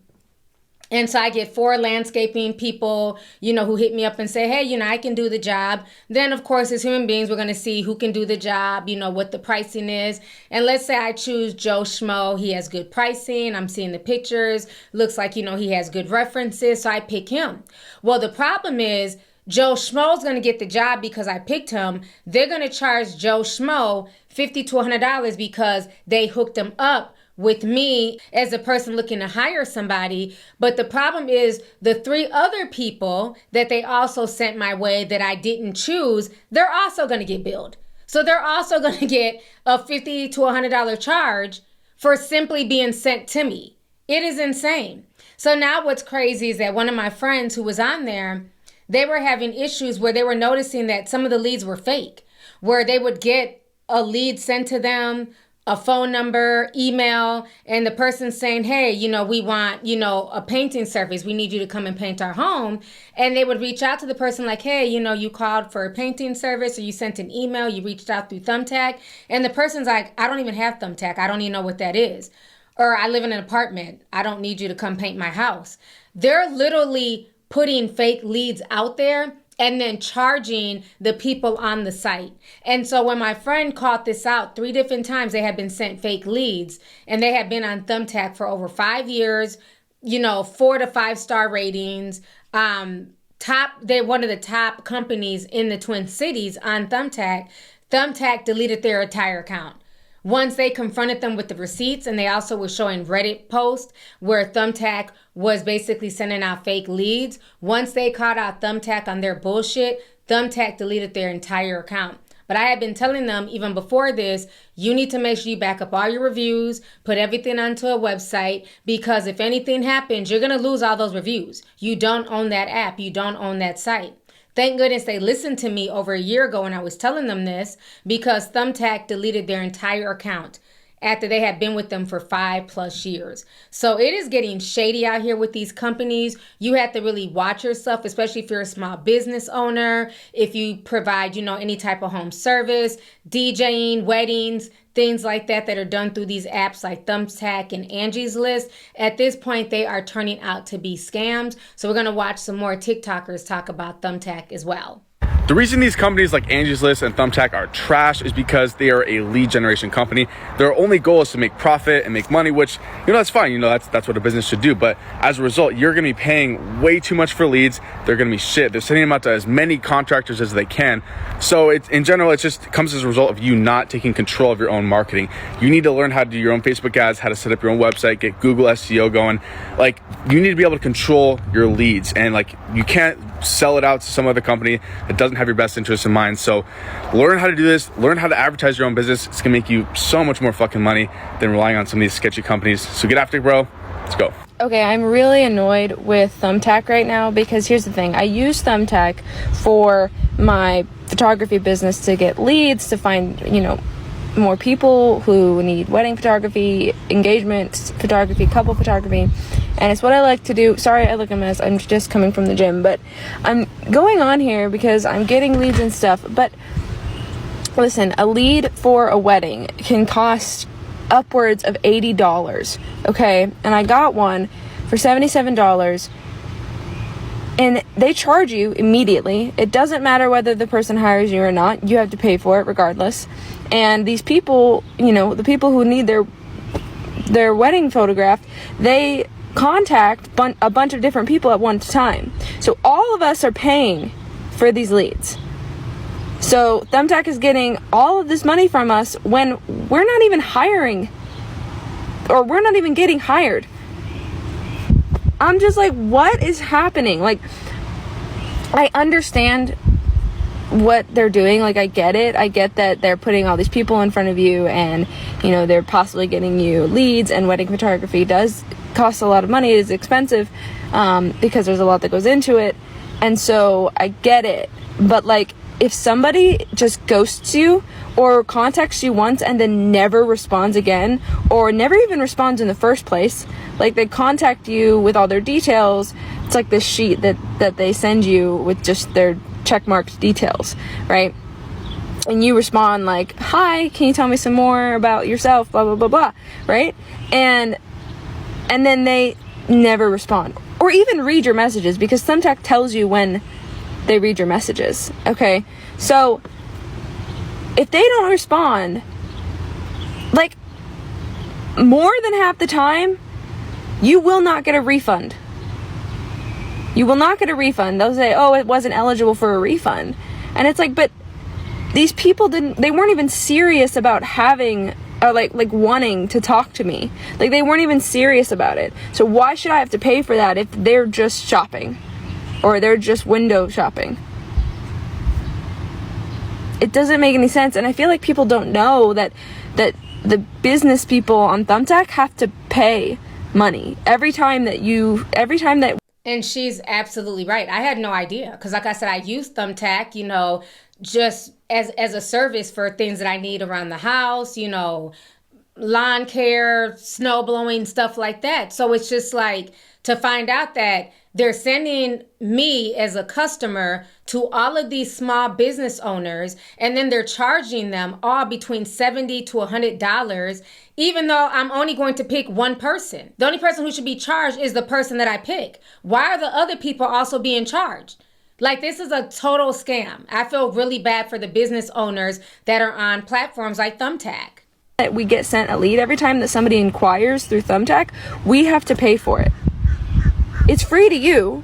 And so I get 4 landscaping people, who hit me up and say, hey, I can do the job. Then, of course, as human beings, we're going to see who can do the job, what the pricing is. And let's say I choose Joe Schmo. He has good pricing. I'm seeing the pictures. Looks like, he has good references. So I pick him. Well, the problem is Joe Schmo's going to get the job because I picked him. They're going to charge Joe Schmo $50 to $100 because they hooked him up with me as a person looking to hire somebody. But the problem is the 3 other people that they also sent my way that I didn't choose, they're also going to get billed. So they're also going to get a $50 to $100 charge for simply being sent to me. It is insane. So now what's crazy is that one of my friends who was on there, they were having issues where they were noticing that some of the leads were fake, where they would get a lead sent to them, a phone number, email, and the person saying, hey, we want, a painting service. We need you to come and paint our home. And they would reach out to the person like, hey, you called for a painting service or you sent an email, you reached out through Thumbtack. And the person's like, I don't even have Thumbtack. I don't even know what that is. Or I live in an apartment. I don't need you to come paint my house. They're literally putting fake leads out there and then charging the people on the site. And so when my friend caught this out 3 different times, they had been sent fake leads and they had been on Thumbtack for over 5 years, 4 to 5 star ratings. They're one of the top companies in the Twin Cities on Thumbtack. Thumbtack deleted their entire account. Once they confronted them with the receipts, and they also were showing Reddit posts where Thumbtack was basically sending out fake leads. Once they caught out Thumbtack on their bullshit, Thumbtack deleted their entire account. But I had been telling them even before this, you need to make sure you back up all your reviews, put everything onto a website, because if anything happens, you're going to lose all those reviews. You don't own that app. You don't own that site. Thank goodness they listened to me over a year ago when I was telling them this, because Thumbtack deleted their entire account after they had been with them for 5+ years. So it is getting shady out here with these companies. You have to really watch yourself, especially if you're a small business owner, if you provide, any type of home service, DJing, weddings, things like that are done through these apps like Thumbtack and Angie's List, at this point, they are turning out to be scams. So we're going to watch some more TikTokers talk about Thumbtack as well. The reason these companies like Angie's List and Thumbtack are trash is because they are a lead generation company. Their only goal is to make profit and make money, which, that's fine. That's what a business should do. But as a result, you're going to be paying way too much for leads. They're going to be shit. They're sending them out to as many contractors as they can. So in general, it just comes as a result of you not taking control of your own marketing. You need to learn how to do your own Facebook ads, how to set up your own website, get Google SEO going. Like, you need to be able to control your leads, and you can't sell it out to some other company that doesn't have your best interests in mind. So learn how to do this, learn how to advertise your own business. It's gonna make you so much more fucking money than relying on some of these sketchy companies. So get after it, bro. Let's go. Okay, I'm really annoyed with Thumbtack right now because here's the thing. I use Thumbtack for my photography business to get leads, to find, more people who need wedding photography, engagement photography, couple photography, and it's what I like to do. Sorry, I look a mess. I'm just coming from the gym, but I'm going on here because I'm getting leads and stuff. But listen, a lead for a wedding can cost upwards of $80, okay? And I got one for $77, and they charge you immediately. It doesn't matter whether the person hires you or not. You have to pay for it regardless. And these people, the people who need their wedding photographed, they contact a bunch of different people at one time. So all of us are paying for these leads. So Thumbtack is getting all of this money from us when we're not even hiring, or we're not even getting hired. I'm just like, what is happening? Like, I understand what they're doing. Like, I get it. I get that they're putting all these people in front of you, and they're possibly getting you leads, and wedding photography does cost a lot of money. It is expensive because there's a lot that goes into it, and so I get it. But if somebody just ghosts you or contacts you once and then never responds again, or never even responds in the first place, they contact you with all their details, it's like this sheet that they send you with just their checkmarked details, right? And you respond like, hi, can you tell me some more about yourself, blah, blah, blah, blah, right? And then they never respond or even read your messages, because Thumbtack tells you when they read your messages, okay? So if they don't respond, more than half the time, you will not get a refund. You will not get a refund. They'll say, oh, it wasn't eligible for a refund. And it's but these people they weren't even serious about having, or wanting to talk to me. They weren't even serious about it. So why should I have to pay for that if they're just shopping? Or they're just window shopping? It doesn't make any sense. And I feel like people don't know that the business people on Thumbtack have to pay money every time that. And she's absolutely right. I had no idea, because like I said, I use Thumbtack, just as a service for things that I need around the house, lawn care, snow blowing, stuff like that. So it's just to find out that they're sending me as a customer to all of these small business owners, and then they're charging them all between $70 to $100, even though I'm only going to pick one person. The only person who should be charged is the person that I pick. Why are the other people also being charged? This is a total scam. I feel really bad for the business owners that are on platforms like Thumbtack. We get sent a lead every time that somebody inquires through Thumbtack. We have to pay for it. It's free to you,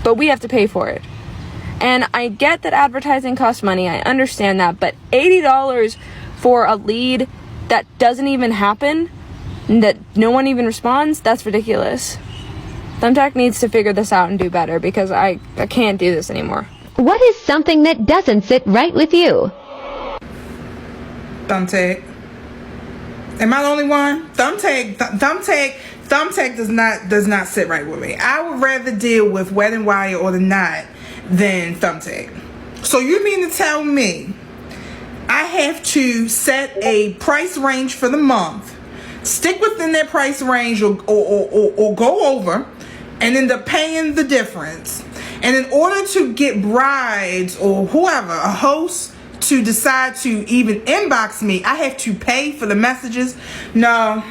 but we have to pay for it. And I get that advertising costs money. I understand that. But $80 for a lead that doesn't even happen, that no one even responds, that's ridiculous. Thumbtack needs to figure this out and do better, because I can't do this anymore. What is something that doesn't sit right with you? Thumbtack. Am I the only one? Thumbtack does not sit right with me. I would rather deal with Wedding Wire or The Knot than Thumbtack. So you mean to tell me I have to set a price range for the month, stick within that price range, or go over, and end up paying the difference? And in order to get brides or whoever, a host, to decide to even inbox me, I have to pay for the messages. No.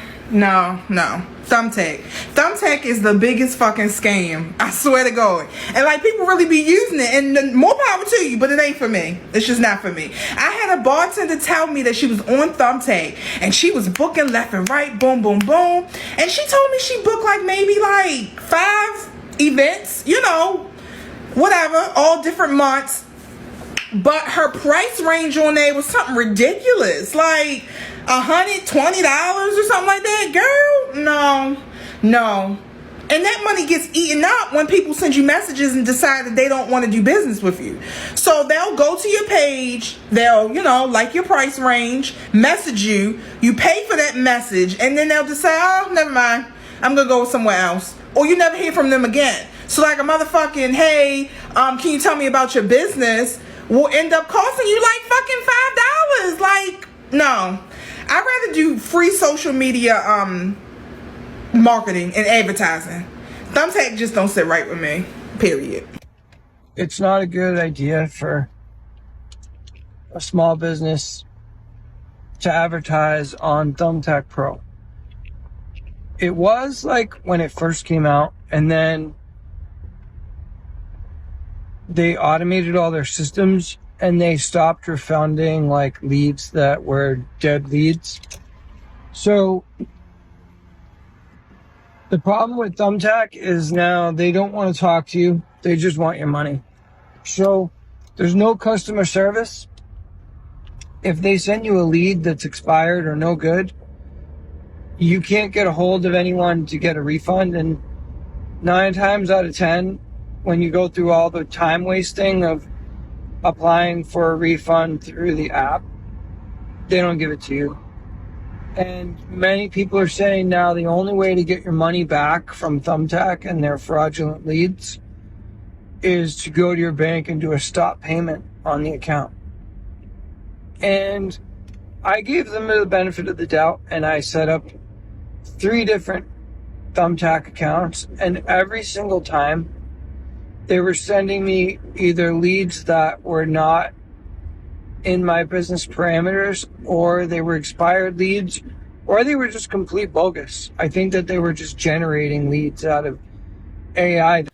Thumbtack is the biggest fucking scam. I swear to God. And like, people really be using it, and more power to you, but it ain't for me. It's just not for me. I had a bartender tell me that she was on Thumbtack and she was booking left and right, boom, boom, boom. And she told me she booked like maybe like 5 events, you know, whatever, all different months. But her price range on there was something ridiculous, like $120 or something like that. Girl, no. And that money gets eaten up when people send you messages and decide that they don't want to do business with you. So they'll go to your page, they'll, you know, like your price range, message you, you pay for that message, and then they'll just say, oh, never mind, I'm gonna go somewhere else. Or you never hear from them again. So like a motherfucking, hey, can you tell me about your business, will end up costing you like fucking $5. Like, no. I'd rather do free social media marketing and advertising. Thumbtack just don't sit right with me, period. It's not a good idea for a small business to advertise on Thumbtack Pro. It was like when it first came out, and then they automated all their systems and they stopped refunding like leads that were dead leads. So the problem with Thumbtack is now they don't want to talk to you. They just want your money. So there's no customer service. If they send you a lead that's expired or no good, you can't get a hold of anyone to get a refund. And 9 times out of 10, when you go through all the time wasting of applying for a refund through the app, they don't give it to you. And many people are saying now the only way to get your money back from Thumbtack and their fraudulent leads is to go to your bank and do a stop payment on the account. And I gave them the benefit of the doubt, and I set up 3 different Thumbtack accounts, and every single time they were sending me either leads that were not in my business parameters, or they were expired leads, or they were just complete bogus. I think that they were just generating leads out of AI.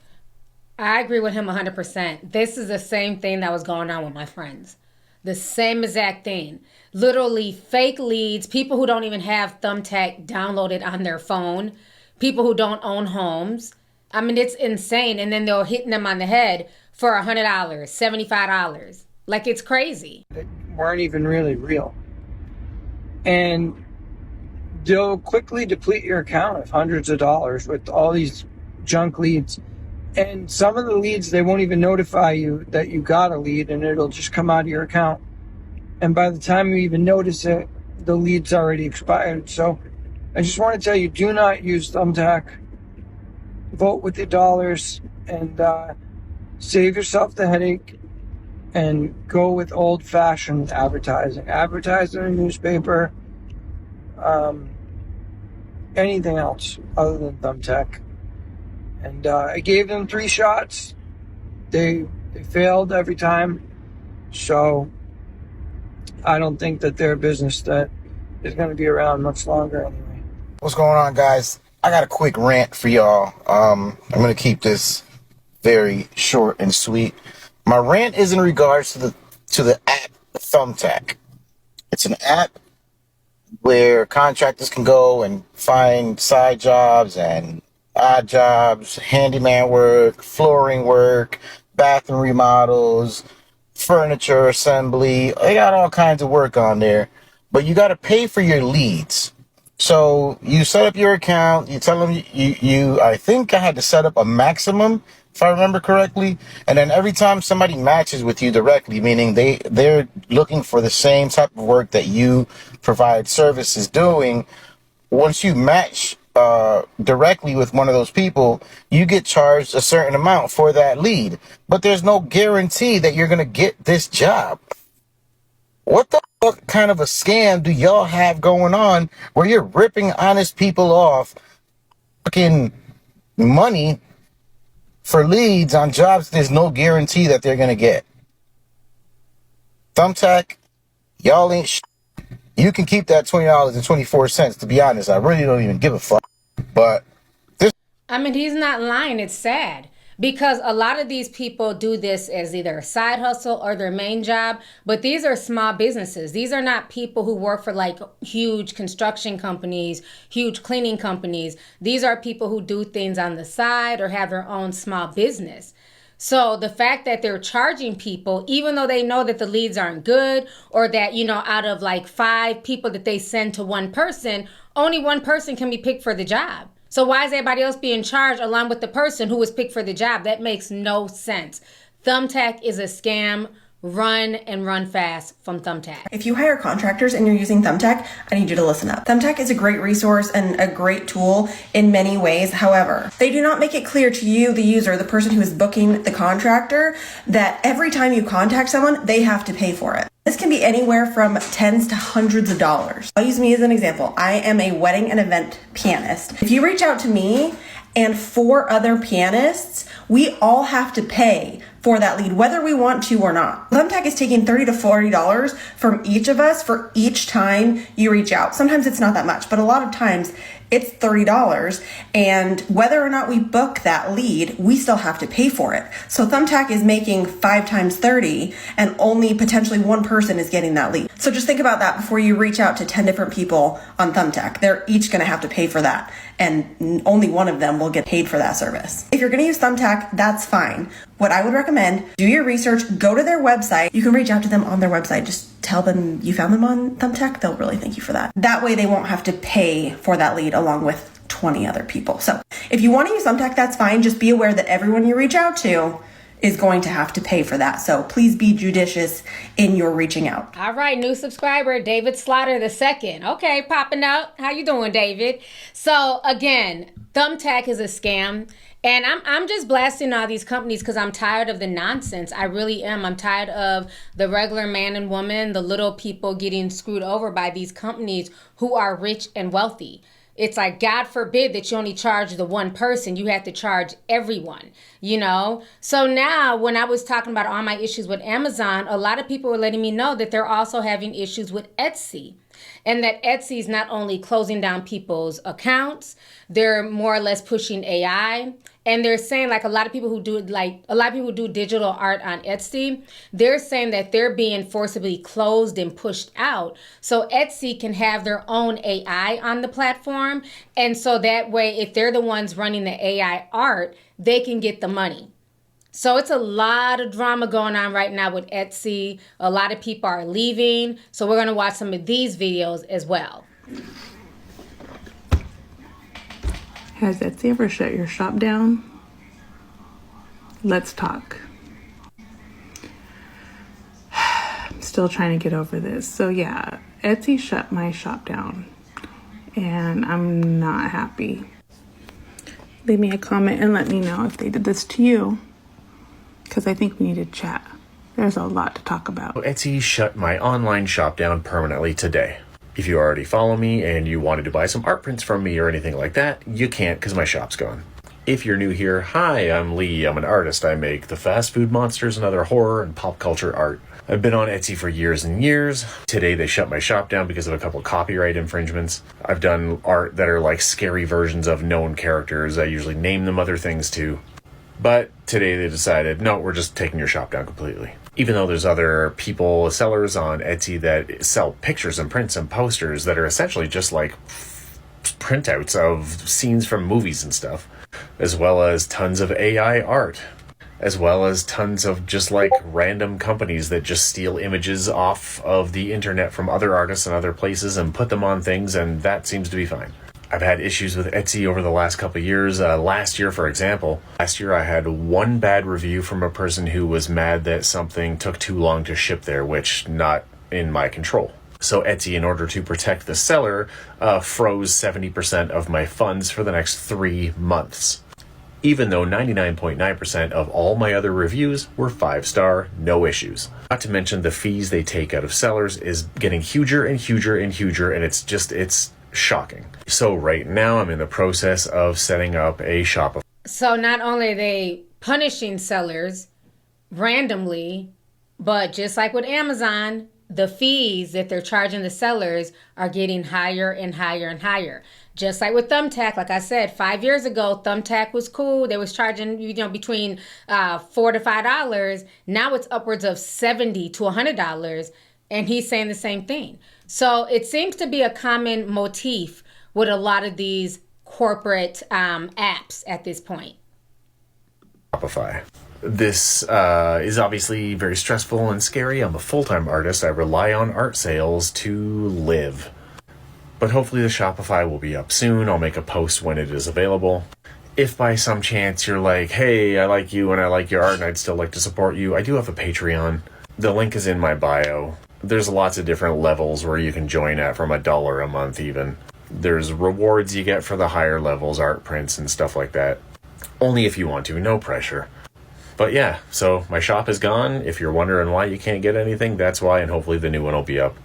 I agree with him 100%. This is the same thing that was going on with my friends. The same exact thing. Literally fake leads, people who don't even have Thumbtack downloaded on their phone, people who don't own homes. I mean, it's insane. And then they're hitting them on the head for $100, $75. Like, it's crazy. That weren't even really real. And they'll quickly deplete your account of hundreds of dollars with all these junk leads. And some of the leads, they won't even notify you that you got a lead, and it'll just come out of your account. And by the time you even notice it, the lead's already expired. So I just want to tell you, do not use Thumbtack. Vote with your dollars and save yourself the headache and go with old-fashioned advertising. Advertise in a newspaper, anything else other than Thumbtack. And I gave them 3 shots. They failed every time. So I don't think that they're a business that is going to be around much longer anyway. What's going on, guys? I got a quick rant for y'all. I'm going to keep this very short and sweet. My rant is in regards to the app Thumbtack. It's an app where contractors can go and find side jobs and odd jobs, handyman work, flooring work, bathroom remodels, furniture assembly. They got all kinds of work on there, but you got to pay for your leads. So you set up your account, you tell them I think I had to set up a maximum, if I remember correctly, and then every time somebody matches with you directly, meaning they're looking for the same type of work that you provide services doing, once you match directly with one of those people, you get charged a certain amount for that lead. But there's no guarantee that you're going to get this job. What the fuck kind of a scam do y'all have going on where you're ripping honest people off fucking money for leads on jobs there's no guarantee that they're going to get? Thumbtack, y'all ain't shit. You can keep that $20.24. To be honest, I really don't even give a fuck. But I mean, he's not lying. It's sad. Because a lot of these people do this as either a side hustle or their main job, but these are small businesses. These are not people who work for like huge construction companies, huge cleaning companies. These are people who do things on the side or have their own small business. So the fact that they're charging people, even though they know that the leads aren't good, or that, you know, out of like 5 people that they send to one person, only one person can be picked for the job. So why is everybody else being charged along with the person who was picked for the job? That makes no sense. Thumbtack is a scam. Run and run fast from Thumbtack. If you hire contractors and you're using Thumbtack, I need you to listen up. Thumbtack is a great resource and a great tool in many ways. However, they do not make it clear to you, the user, the person who is booking the contractor, that every time you contact someone, they have to pay for it. This can be anywhere from tens to hundreds of dollars. I'll use me as an example. I am a wedding and event pianist. If you reach out to me and 4 other pianists, we all have to pay for that lead, whether we want to or not. Thumbtack is taking $30 to $40 from each of us for each time you reach out. Sometimes it's not that much, but a lot of times it's $30, and whether or not we book that lead, we still have to pay for it. So Thumbtack is making 5 times 30, and only potentially one person is getting that lead. So just think about that before you reach out to 10 different people on Thumbtack. They're each gonna have to pay for that, and only one of them will get paid for that service. If you're gonna use Thumbtack, that's fine. What I would recommend, do your research, go to their website. You can reach out to them on their website. Just tell them you found them on Thumbtack. They'll really thank you for that. That way they won't have to pay for that lead along with 20 other people. So if you want to use Thumbtack, that's fine. Just be aware that everyone you reach out to is going to have to pay for that. So please be judicious in your reaching out. All right, new subscriber, David Slaughter II. Okay, popping out. How you doing, David? So again, Thumbtack is a scam. And I'm just blasting all these companies because I'm tired of the nonsense. I really am. I'm tired of the regular man and woman, the little people getting screwed over by these companies who are rich and wealthy. It's like, God forbid that you only charge the one person. You have to charge everyone, you know? So now when I was talking about all my issues with Amazon, a lot of people were letting me know that they're also having issues with Etsy. And that Etsy is not only closing down people's accounts, they're more or less pushing AI. And they're saying, like, a lot of people who do digital art on Etsy, they're saying that they're being forcibly closed and pushed out. So Etsy can have their own AI on the platform. And so that way, if they're the ones running the AI art, they can get the money. So it's a lot of drama going on right now with Etsy. A lot of people are leaving. So we're going to watch some of these videos as well. Has Etsy ever shut your shop down? Let's talk. I'm still trying to get over this. So yeah, Etsy shut my shop down and I'm not happy. Leave me a comment and let me know if they did this to you, because I think we need to chat. There's a lot to talk about. Etsy shut my online shop down permanently today. If you already follow me and you wanted to buy some art prints from me or anything like that, you can't because my shop's gone. If you're new here, hi, I'm Lee. I'm an artist. I make the fast food monsters and other horror and pop culture art. I've been on Etsy for years and years. Today they shut my shop down because of a couple copyright infringements. I've done art that are like scary versions of known characters. I usually name them other things too. But today they decided, no, we're just taking your shop down completely. Even though there's other people, sellers on Etsy that sell pictures and prints and posters that are essentially just like printouts of scenes from movies and stuff, as well as tons of AI art, as well as tons of just like random companies that just steal images off of the internet from other artists and other places and put them on things, and that seems to be fine. I've had issues with Etsy over the last couple of years. Last year, for example, I had one bad review from a person who was mad that something took too long to ship there, which not in my control. So Etsy, in order to protect the seller, froze 70% of my funds for the next 3 months. Even though 99.9% of all my other reviews were 5-star, no issues. Not to mention the fees they take out of sellers is getting huger and huger and huger, and it's shocking. So right now I'm in the process of setting up a shop. So not only are they punishing sellers randomly, But just like with Amazon, the fees that they're charging the sellers are getting higher and higher and higher. Just like with Thumbtack, like I said, 5 years ago, Thumbtack was cool. They was charging, between $4 to $5. Now it's upwards of $70 to $100, and he's saying the same thing. So it seems to be a common motif with a lot of these corporate apps at this point. Shopify. This is obviously very stressful and scary. I'm a full-time artist. I rely on art sales to live. But hopefully the Shopify will be up soon. I'll make a post when it is available. If by some chance you're like, hey, I like you and I like your art and I'd still like to support you, I do have a Patreon. The link is in my bio. There's lots of different levels where you can join at, from $1 a month even. There's rewards you get for the higher levels, art prints and stuff like that. Only if you want to, no pressure. But yeah, so my shop is gone. If you're wondering why you can't get anything, that's why, and hopefully the new one will be up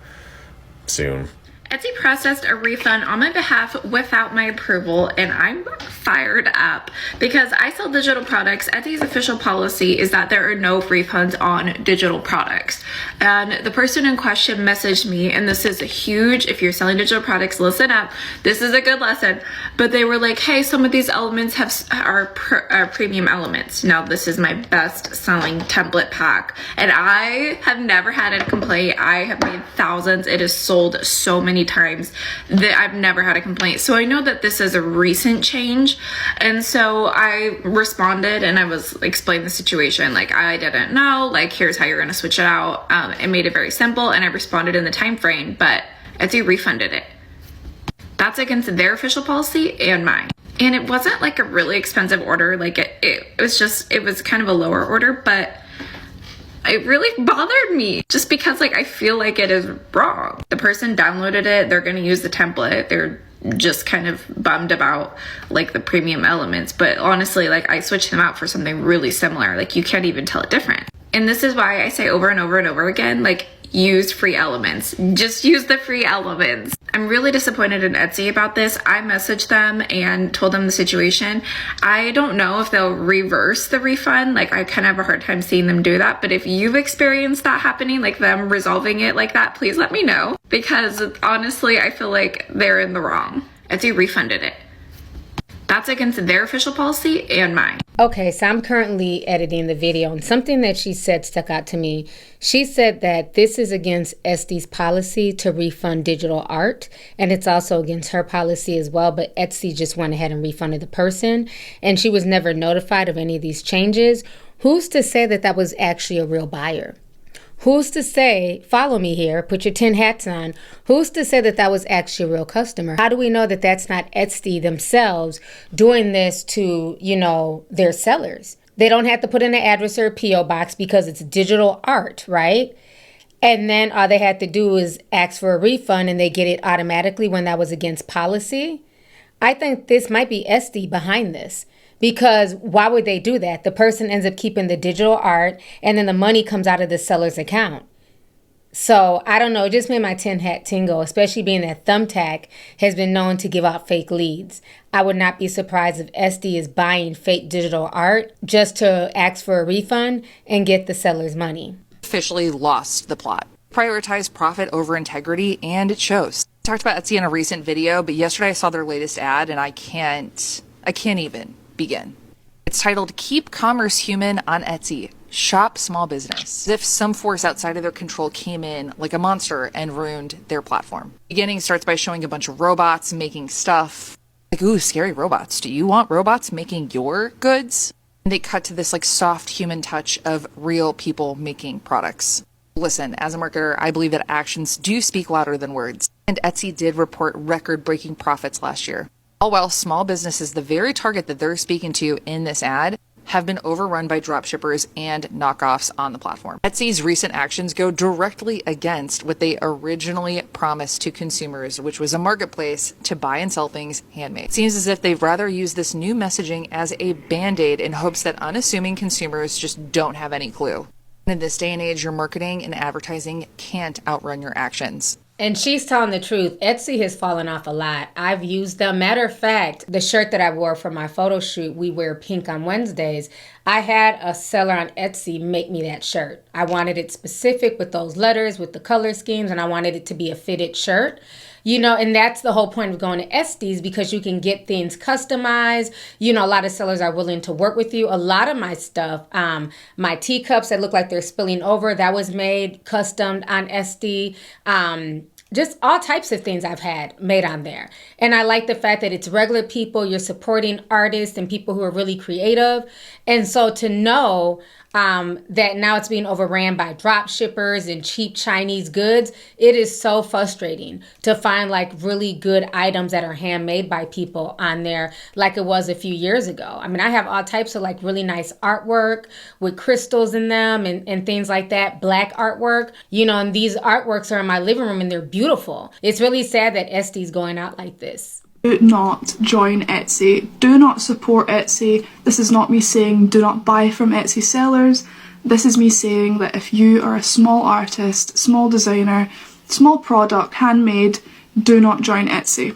soon. Etsy processed a refund on my behalf without my approval, and I'm fired up because I sell digital products. Etsy's official policy is that there are no refunds on digital products. And the person in question messaged me, and this is huge. If you're selling digital products, listen up. This is a good lesson. But they were like, hey, some of these elements are premium elements. Now, this is my best selling template pack, and I have never had a complaint. I have made thousands. It is sold so many times that I've never had a complaint. So I know that this is a recent change. And so I responded and I was explaining the situation. Like, I didn't know, like, here's how you're going to switch it out. It made it very simple, and I responded in the time frame, but Etsy refunded it. That's against their official policy and mine. And it wasn't like a really expensive order. Like it was kind of a lower order, but it really bothered me just because, like, I feel like it is wrong. The person downloaded it. They're going to use the template. They're just kind of bummed about, like, the premium elements. But honestly, like, I switched them out for something really similar. Like, you can't even tell it different. And this is why I say over and over and over again, like, use free elements. Just use the free elements. I'm really disappointed in Etsy about this. I messaged them and told them the situation. I don't know if they'll reverse the refund. Like, I kind of have a hard time seeing them do that. But if you've experienced that happening, like them resolving it like that, please let me know. Because honestly, I feel like they're in the wrong. Etsy refunded it. That's against their official policy and mine. Okay, so I'm currently editing the video, and something that she said stuck out to me. She said that this is against Etsy's policy to refund digital art, and it's also against her policy as well, but Etsy just went ahead and refunded the person, and she was never notified of any of these changes. Who's to say that that was actually a real buyer? Who's to say, follow me here, put your 10 hats on, who's to say that that was actually a real customer? How do we know that that's not Etsy themselves doing this to, their sellers? They don't have to put in an address or a P.O. box because it's digital art, right? And then all they had to do is ask for a refund and they get it automatically when that was against policy. I think this might be Etsy behind this. Because why would they do that? The person ends up keeping the digital art and then the money comes out of the seller's account. So I don't know, it just made my tin hat tingle, especially being that Thumbtack has been known to give out fake leads. I would not be surprised if Etsy is buying fake digital art just to ask for a refund and get the seller's money. Officially lost the plot. Prioritize profit over integrity, and it shows. I talked about Etsy in a recent video, but yesterday I saw their latest ad and I can't even begin. It's titled Keep Commerce Human on Etsy. Shop small business. As if some force outside of their control came in like a monster and ruined their platform. Beginning starts by showing a bunch of robots making stuff. Like, ooh, scary robots. Do you want robots making your goods? And they cut to this like soft human touch of real people making products. Listen, as a marketer, I believe that actions do speak louder than words. And Etsy did report record-breaking profits last year. All while small businesses, the very target that they're speaking to in this ad, have been overrun by dropshippers and knockoffs on the platform. Etsy's recent actions go directly against what they originally promised to consumers, which was a marketplace to buy and sell things handmade. It seems as if they've rather used this new messaging as a band-aid in hopes that unassuming consumers just don't have any clue. In this day and age, your marketing and advertising can't outrun your actions. And she's telling the truth. Etsy has fallen off a lot. I've used them. Matter of fact, the shirt that I wore for my photo shoot, we wear pink on Wednesdays. I had a seller on Etsy make me that shirt. I wanted it specific with those letters, with the color schemes, and I wanted it to be a fitted shirt. You know, and that's the whole point of going to Etsy, because you can get things customized. You know, a lot of sellers are willing to work with you. A lot of my stuff, my teacups that look like they're spilling over, that was made custom on Etsy. Just all types of things I've had made on there. And I like the fact that it's regular people. You're supporting artists and people who are really creative. And so to know that now it's being overran by drop shippers and cheap Chinese goods, it is so frustrating to find like really good items that are handmade by people on there like it was a few years ago. I mean, I have all types of like really nice artwork with crystals in them and things like that, black artwork, you know, and these artworks are in my living room and they're beautiful. It's really sad that Etsy is going out like this. Do not join Etsy. Do not support Etsy. This is not me saying do not buy from Etsy sellers. This is me saying that if you are a small artist, small designer, small product, handmade, do not join Etsy.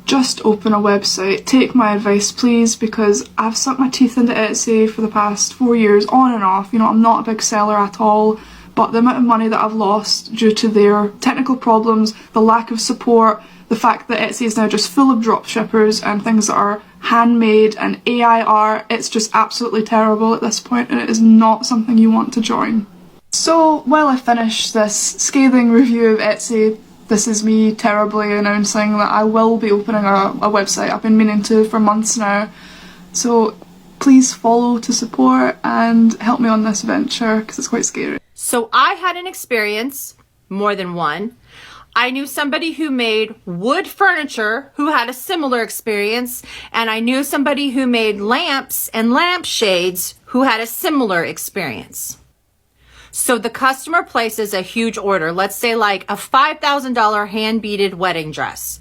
Just open a website. Take my advice, please, because I've sunk my teeth into Etsy for the past 4 years, on and off. You know, I'm not a big seller at all, but the amount of money that I've lost due to their technical problems, the lack of support, the fact that Etsy is now just full of drop shippers and things that are handmade and AI art, it's just absolutely terrible at this point, and it is not something you want to join. So while I finish this scathing review of Etsy, this is me terribly announcing that I will be opening a website. I've been meaning to for months now. So please follow to support and help me on this venture, because it's quite scary. So I had an experience, more than one. I knew somebody who made wood furniture who had a similar experience, and I knew somebody who made lamps and lampshades who had a similar experience. So the customer places a huge order, let's say like a $5,000 hand-beaded wedding dress.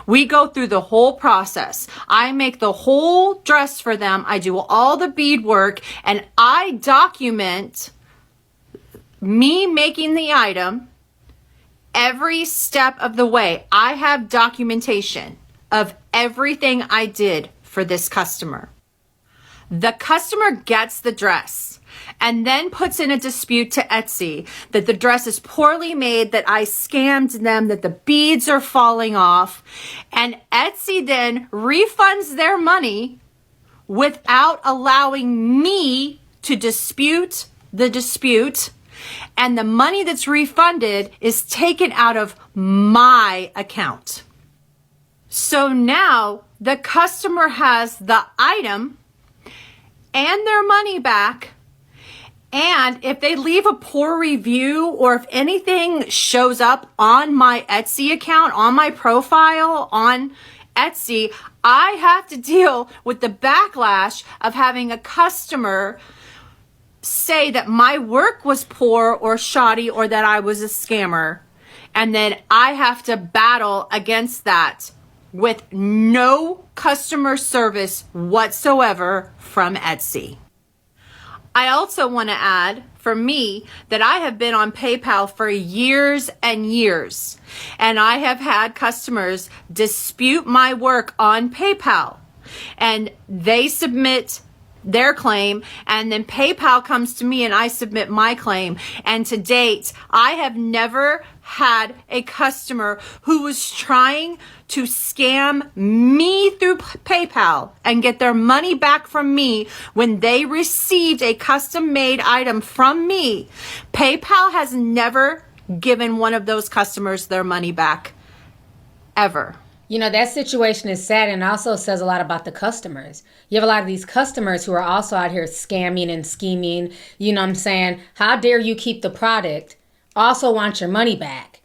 We go through the whole process. I make the whole dress for them. I do all the bead work, and I document me making the item every step of the way. I have documentation of everything I did for this customer. The customer gets the dress and then puts in a dispute to Etsy that the dress is poorly made, that I scammed them, that the beads are falling off, and Etsy then refunds their money without allowing me to dispute the dispute. And the money that's refunded is taken out of my account. So now the customer has the item and their money back. And if they leave a poor review, or if anything shows up on my Etsy account, on my profile on Etsy, I have to deal with the backlash of having a customer say that my work was poor or shoddy, or that I was a scammer. And then I have to battle against that with no customer service whatsoever from Etsy. I also want to add, for me, that I have been on PayPal for years and years, and I have had customers dispute my work on PayPal, and they submit their claim, and then PayPal comes to me and I submit my claim. And to date, I have never had a customer who was trying to scam me through PayPal and get their money back from me when they received a custom-made item from me. PayPal has never given one of those customers their money back, ever. You know, that situation is sad, and also says a lot about the customers. You have a lot of these customers who are also out here scamming and scheming. You know what I'm saying? How dare you keep the product, also want your money back,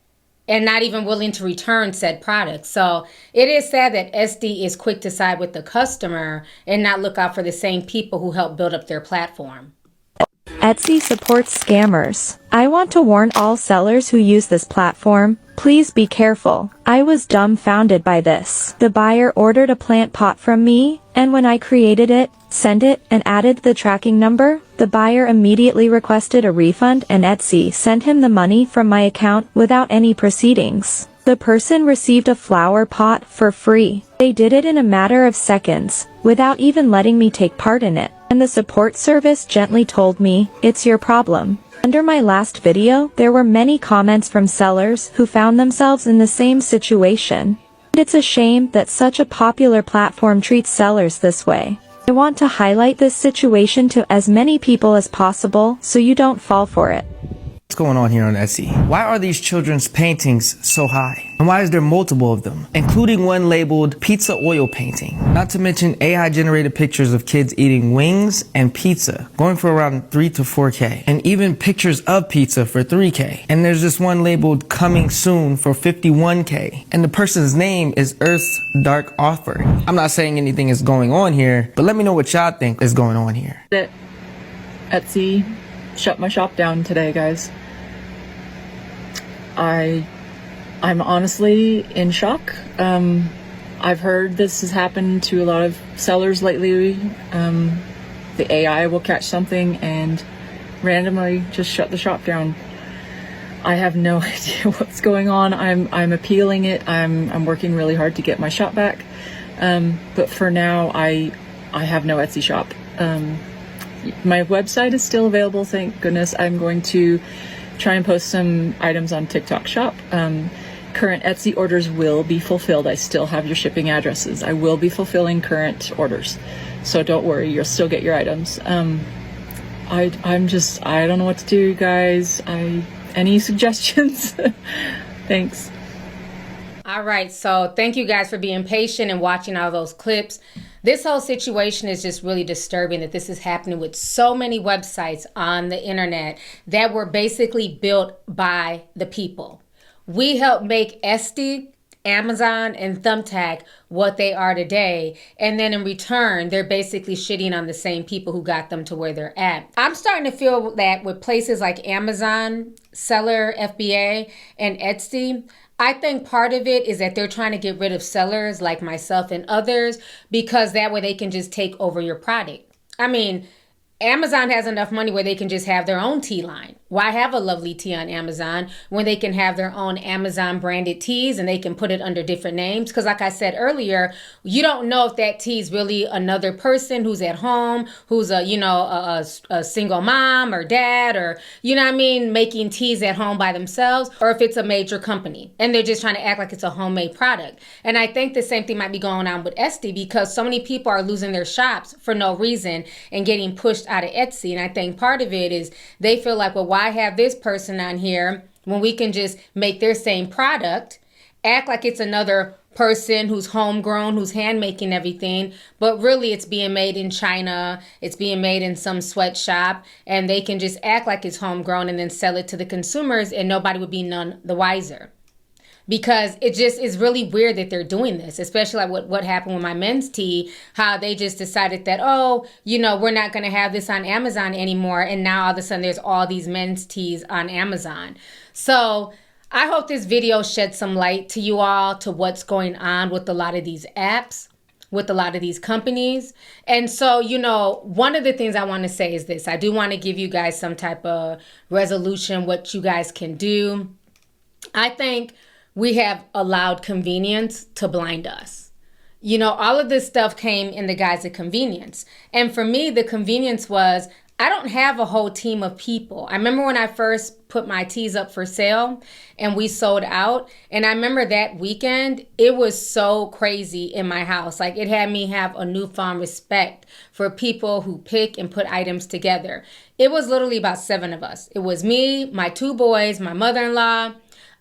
and not even willing to return said product. So it is sad that SD is quick to side with the customer and not look out for the same people who help build up their platform. Etsy supports scammers. I want to warn all sellers who use this platform, please be careful. I was dumbfounded by this. The buyer ordered a plant pot from me, And when I created it, sent it, and added the tracking number, the buyer immediately requested a refund and Etsy sent him the money from my account without any proceedings. The person received a flower pot for free. They did it in a matter of seconds, without even letting me take part in it. And the support service gently told me, "It's your problem." Under my last video, there were many comments from sellers who found themselves in the same situation. It's a shame that such a popular platform treats sellers this way. I want to highlight this situation to as many people as possible so you don't fall for it. What's going on here on Etsy? Why are these children's paintings so high? And why is there multiple of them? Including one labeled pizza oil painting. Not to mention AI generated pictures of kids eating wings and pizza, going for around 3 to 4K. And even pictures of pizza for 3K. And there's this one labeled coming soon for 51K. And the person's name is Earth's Dark Offer. I'm not saying anything is going on here, but let me know what y'all think is going on here. Etsy shut my shop down today, guys. I'm honestly in shock. I've heard this has happened to a lot of sellers lately. The AI will catch something and randomly just shut the shop down. I have no idea what's going on. I'm appealing it. I'm working really hard to get my shop back. But for now, I have no Etsy shop. My website is still available, thank goodness. I'm going to try and post some items on TikTok Shop. Current Etsy orders will be fulfilled. I still have your shipping addresses. I will be fulfilling current orders. So don't worry, you'll still get your items. I don't know what to do, guys. Any suggestions? Thanks. All right, so thank you guys for being patient and watching all those clips. This whole situation is just really disturbing that this is happening with so many websites on the internet that were basically built by the people. We helped make Etsy, Amazon, and Thumbtack what they are today. And then in return, they're basically shitting on the same people who got them to where they're at. I'm starting to feel that with places like Amazon, Seller, FBA, and Etsy, I think part of it is that they're trying to get rid of sellers like myself and others because that way they can just take over your product. I mean, Amazon has enough money where they can just have their own tea line. Why have a Lovelyti on Amazon when they can have their own Amazon branded teas and they can put it under different names? Because like I said earlier, you don't know if that tea is really another person who's at home, who's a single mom or dad or, you know what I mean, making teas at home by themselves, or if it's a major company and they're just trying to act like it's a homemade product. And I think the same thing might be going on with Etsy because so many people are losing their shops for no reason and getting pushed out of Etsy. And I think part of it is they feel like, well, why have this person on here when we can just make their same product, act like it's another person who's homegrown, who's hand making everything, but really it's being made in China, it's being made in some sweatshop, and they can just act like it's homegrown and then sell it to the consumers and nobody would be none the wiser. Because it just is really weird that they're doing this, especially like what happened with my men's tea, how they just decided that, we're not going to have this on Amazon anymore. And now all of a sudden there's all these men's teas on Amazon. So I hope this video sheds some light to you all to what's going on with a lot of these apps, with a lot of these companies. And so, one of the things I want to say is this. I do want to give you guys some type of resolution, what you guys can do. I think we have allowed convenience to blind us. All of this stuff came in the guise of convenience. And for me, the convenience was, I don't have a whole team of people. I remember when I first put my teas up for sale and we sold out. And I remember that weekend, it was so crazy in my house. Like it had me have a newfound respect for people who pick and put items together. It was literally about 7 of us. It was me, my 2 boys, my mother-in-law,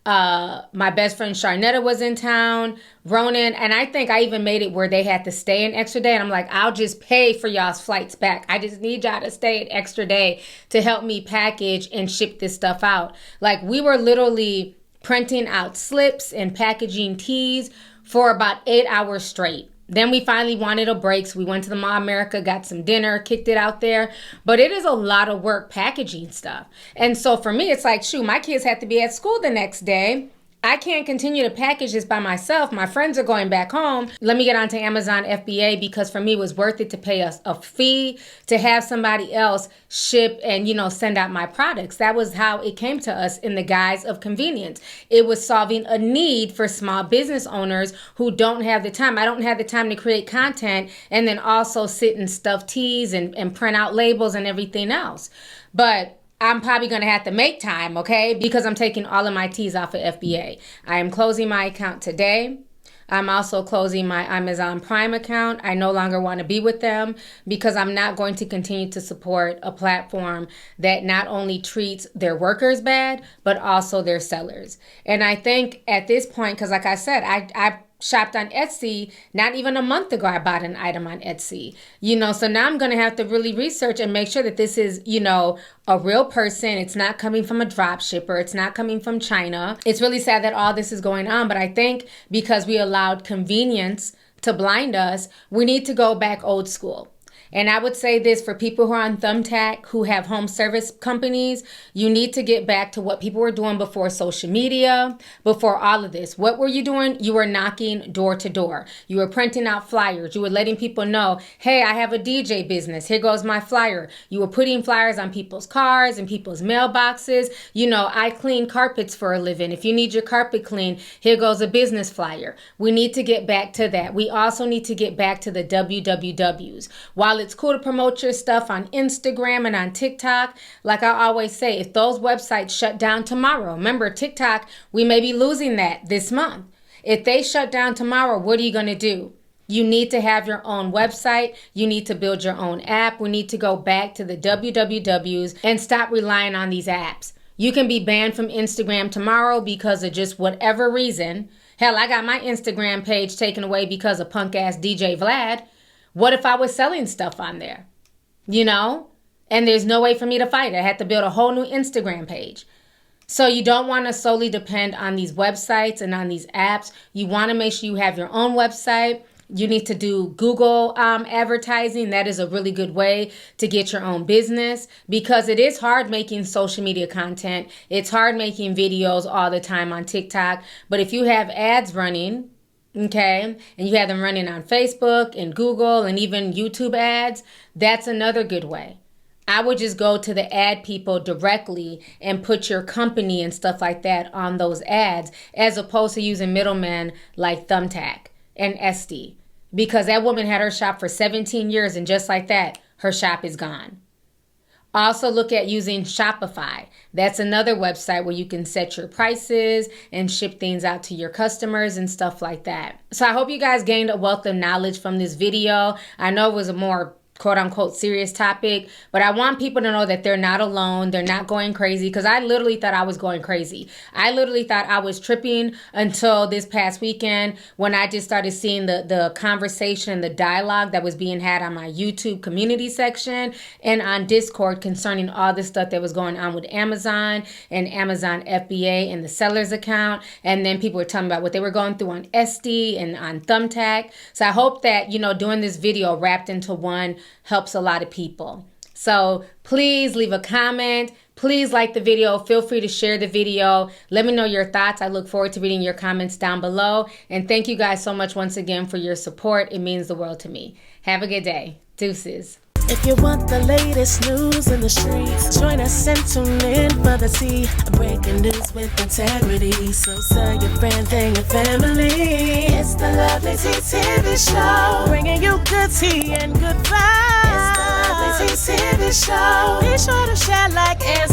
my best friend Sharnetta was in town, Ronan, and I think I even made it where they had to stay an extra day. And I'm like, I'll just pay for y'all's flights back. I just need y'all to stay an extra day to help me package and ship this stuff out. Like we were literally printing out slips and packaging teas for about 8 hours straight. Then we finally wanted a break, so we went to the Mall America, got some dinner, kicked it out there. But it is a lot of work packaging stuff. And so for me, it's like, shoot, my kids have to be at school the next day. I can't continue to package this by myself. My friends are going back home. Let me get onto Amazon FBA, because for me it was worth it to pay us a fee to have somebody else ship and, you know, send out my products. That was how it came to us, in the guise of convenience. It was solving a need for small business owners who don't have the time. I don't have the time to create content and then also sit and stuff teas and print out labels and everything else. But I'm probably going to have to make time, okay? Because I'm taking all of my teas off of FBA. I am closing my account today. I'm also closing my Amazon Prime account. I no longer want to be with them because I'm not going to continue to support a platform that not only treats their workers bad, but also their sellers. And I think at this point, because like I said, I shopped on Etsy not even a month ago. I bought an item on Etsy, you know, so now I'm going to have to really research and make sure that this is, you know, a real person. It's not coming from a drop shipper. It's not coming from China. It's really sad that all this is going on, but I think because we allowed convenience to blind us, we need to go back old school. And I would say this for people who are on Thumbtack, who have home service companies, you need to get back to what people were doing before social media, before all of this. What were you doing? You were knocking door to door. You were printing out flyers. You were letting people know, hey, I have a DJ business. Here goes my flyer. You were putting flyers on people's cars and people's mailboxes. You know, I clean carpets for a living. If you need your carpet cleaned, here goes a business flyer. We need to get back to that. We also need to get back to the WWWs. While it's cool to promote your stuff on Instagram and on TikTok, like I always say, if those websites shut down tomorrow, remember TikTok, we may be losing that this month. If they shut down tomorrow, what are you going to do? You need to have your own website. You need to build your own app. We need to go back to the WWWs and stop relying on these apps. You can be banned from Instagram tomorrow because of just whatever reason. Hell, I got my Instagram page taken away because of punk ass DJ Vlad. What if I was selling stuff on there? You know? And there's no way for me to fight it. I had to build a whole new Instagram page. So you don't want to solely depend on these websites and on these apps. You want to make sure you have your own website. You need to do Google advertising. That is a really good way to get your own business, because it is hard making social media content. It's hard making videos all the time on TikTok. But if you have ads running, okay, and you have them running on Facebook and Google and even YouTube ads, that's another good way. I would just go to the ad people directly and put your company and stuff like that on those ads, as opposed to using middlemen like Thumbtack and SD, because that woman had her shop for 17 years and just like that, her shop is gone. Also look at using Shopify. That's another website where you can set your prices and ship things out to your customers and stuff like that. So I hope you guys gained a wealth of knowledge from this video. I know it was a more quote-unquote serious topic, but I want people to know that they're not alone. They're not going crazy, because I literally thought I was going crazy. I literally thought I was tripping until this past weekend, when I just started seeing the conversation and the dialogue that was being had on my YouTube community section and on Discord concerning all this stuff that was going on with Amazon and Amazon FBA and the seller's account. And then people were telling me about what they were going through on SD and on Thumbtack. So I hope that, you know, doing this video wrapped into one helps a lot of people. So please leave a comment. Please like the video. Feel free to share the video. Let me know your thoughts. I look forward to reading your comments down below. And thank you guys so much once again for your support. It means the world to me. Have a good day. Deuces. If you want the latest news in the streets, join us and tune in for the tea. Breaking news with integrity. So tell your friends and your family. It's the Lovelyti TV show, bringing you good tea and good vibes. It's the Lovelyti TV show. Be sure to share, like, and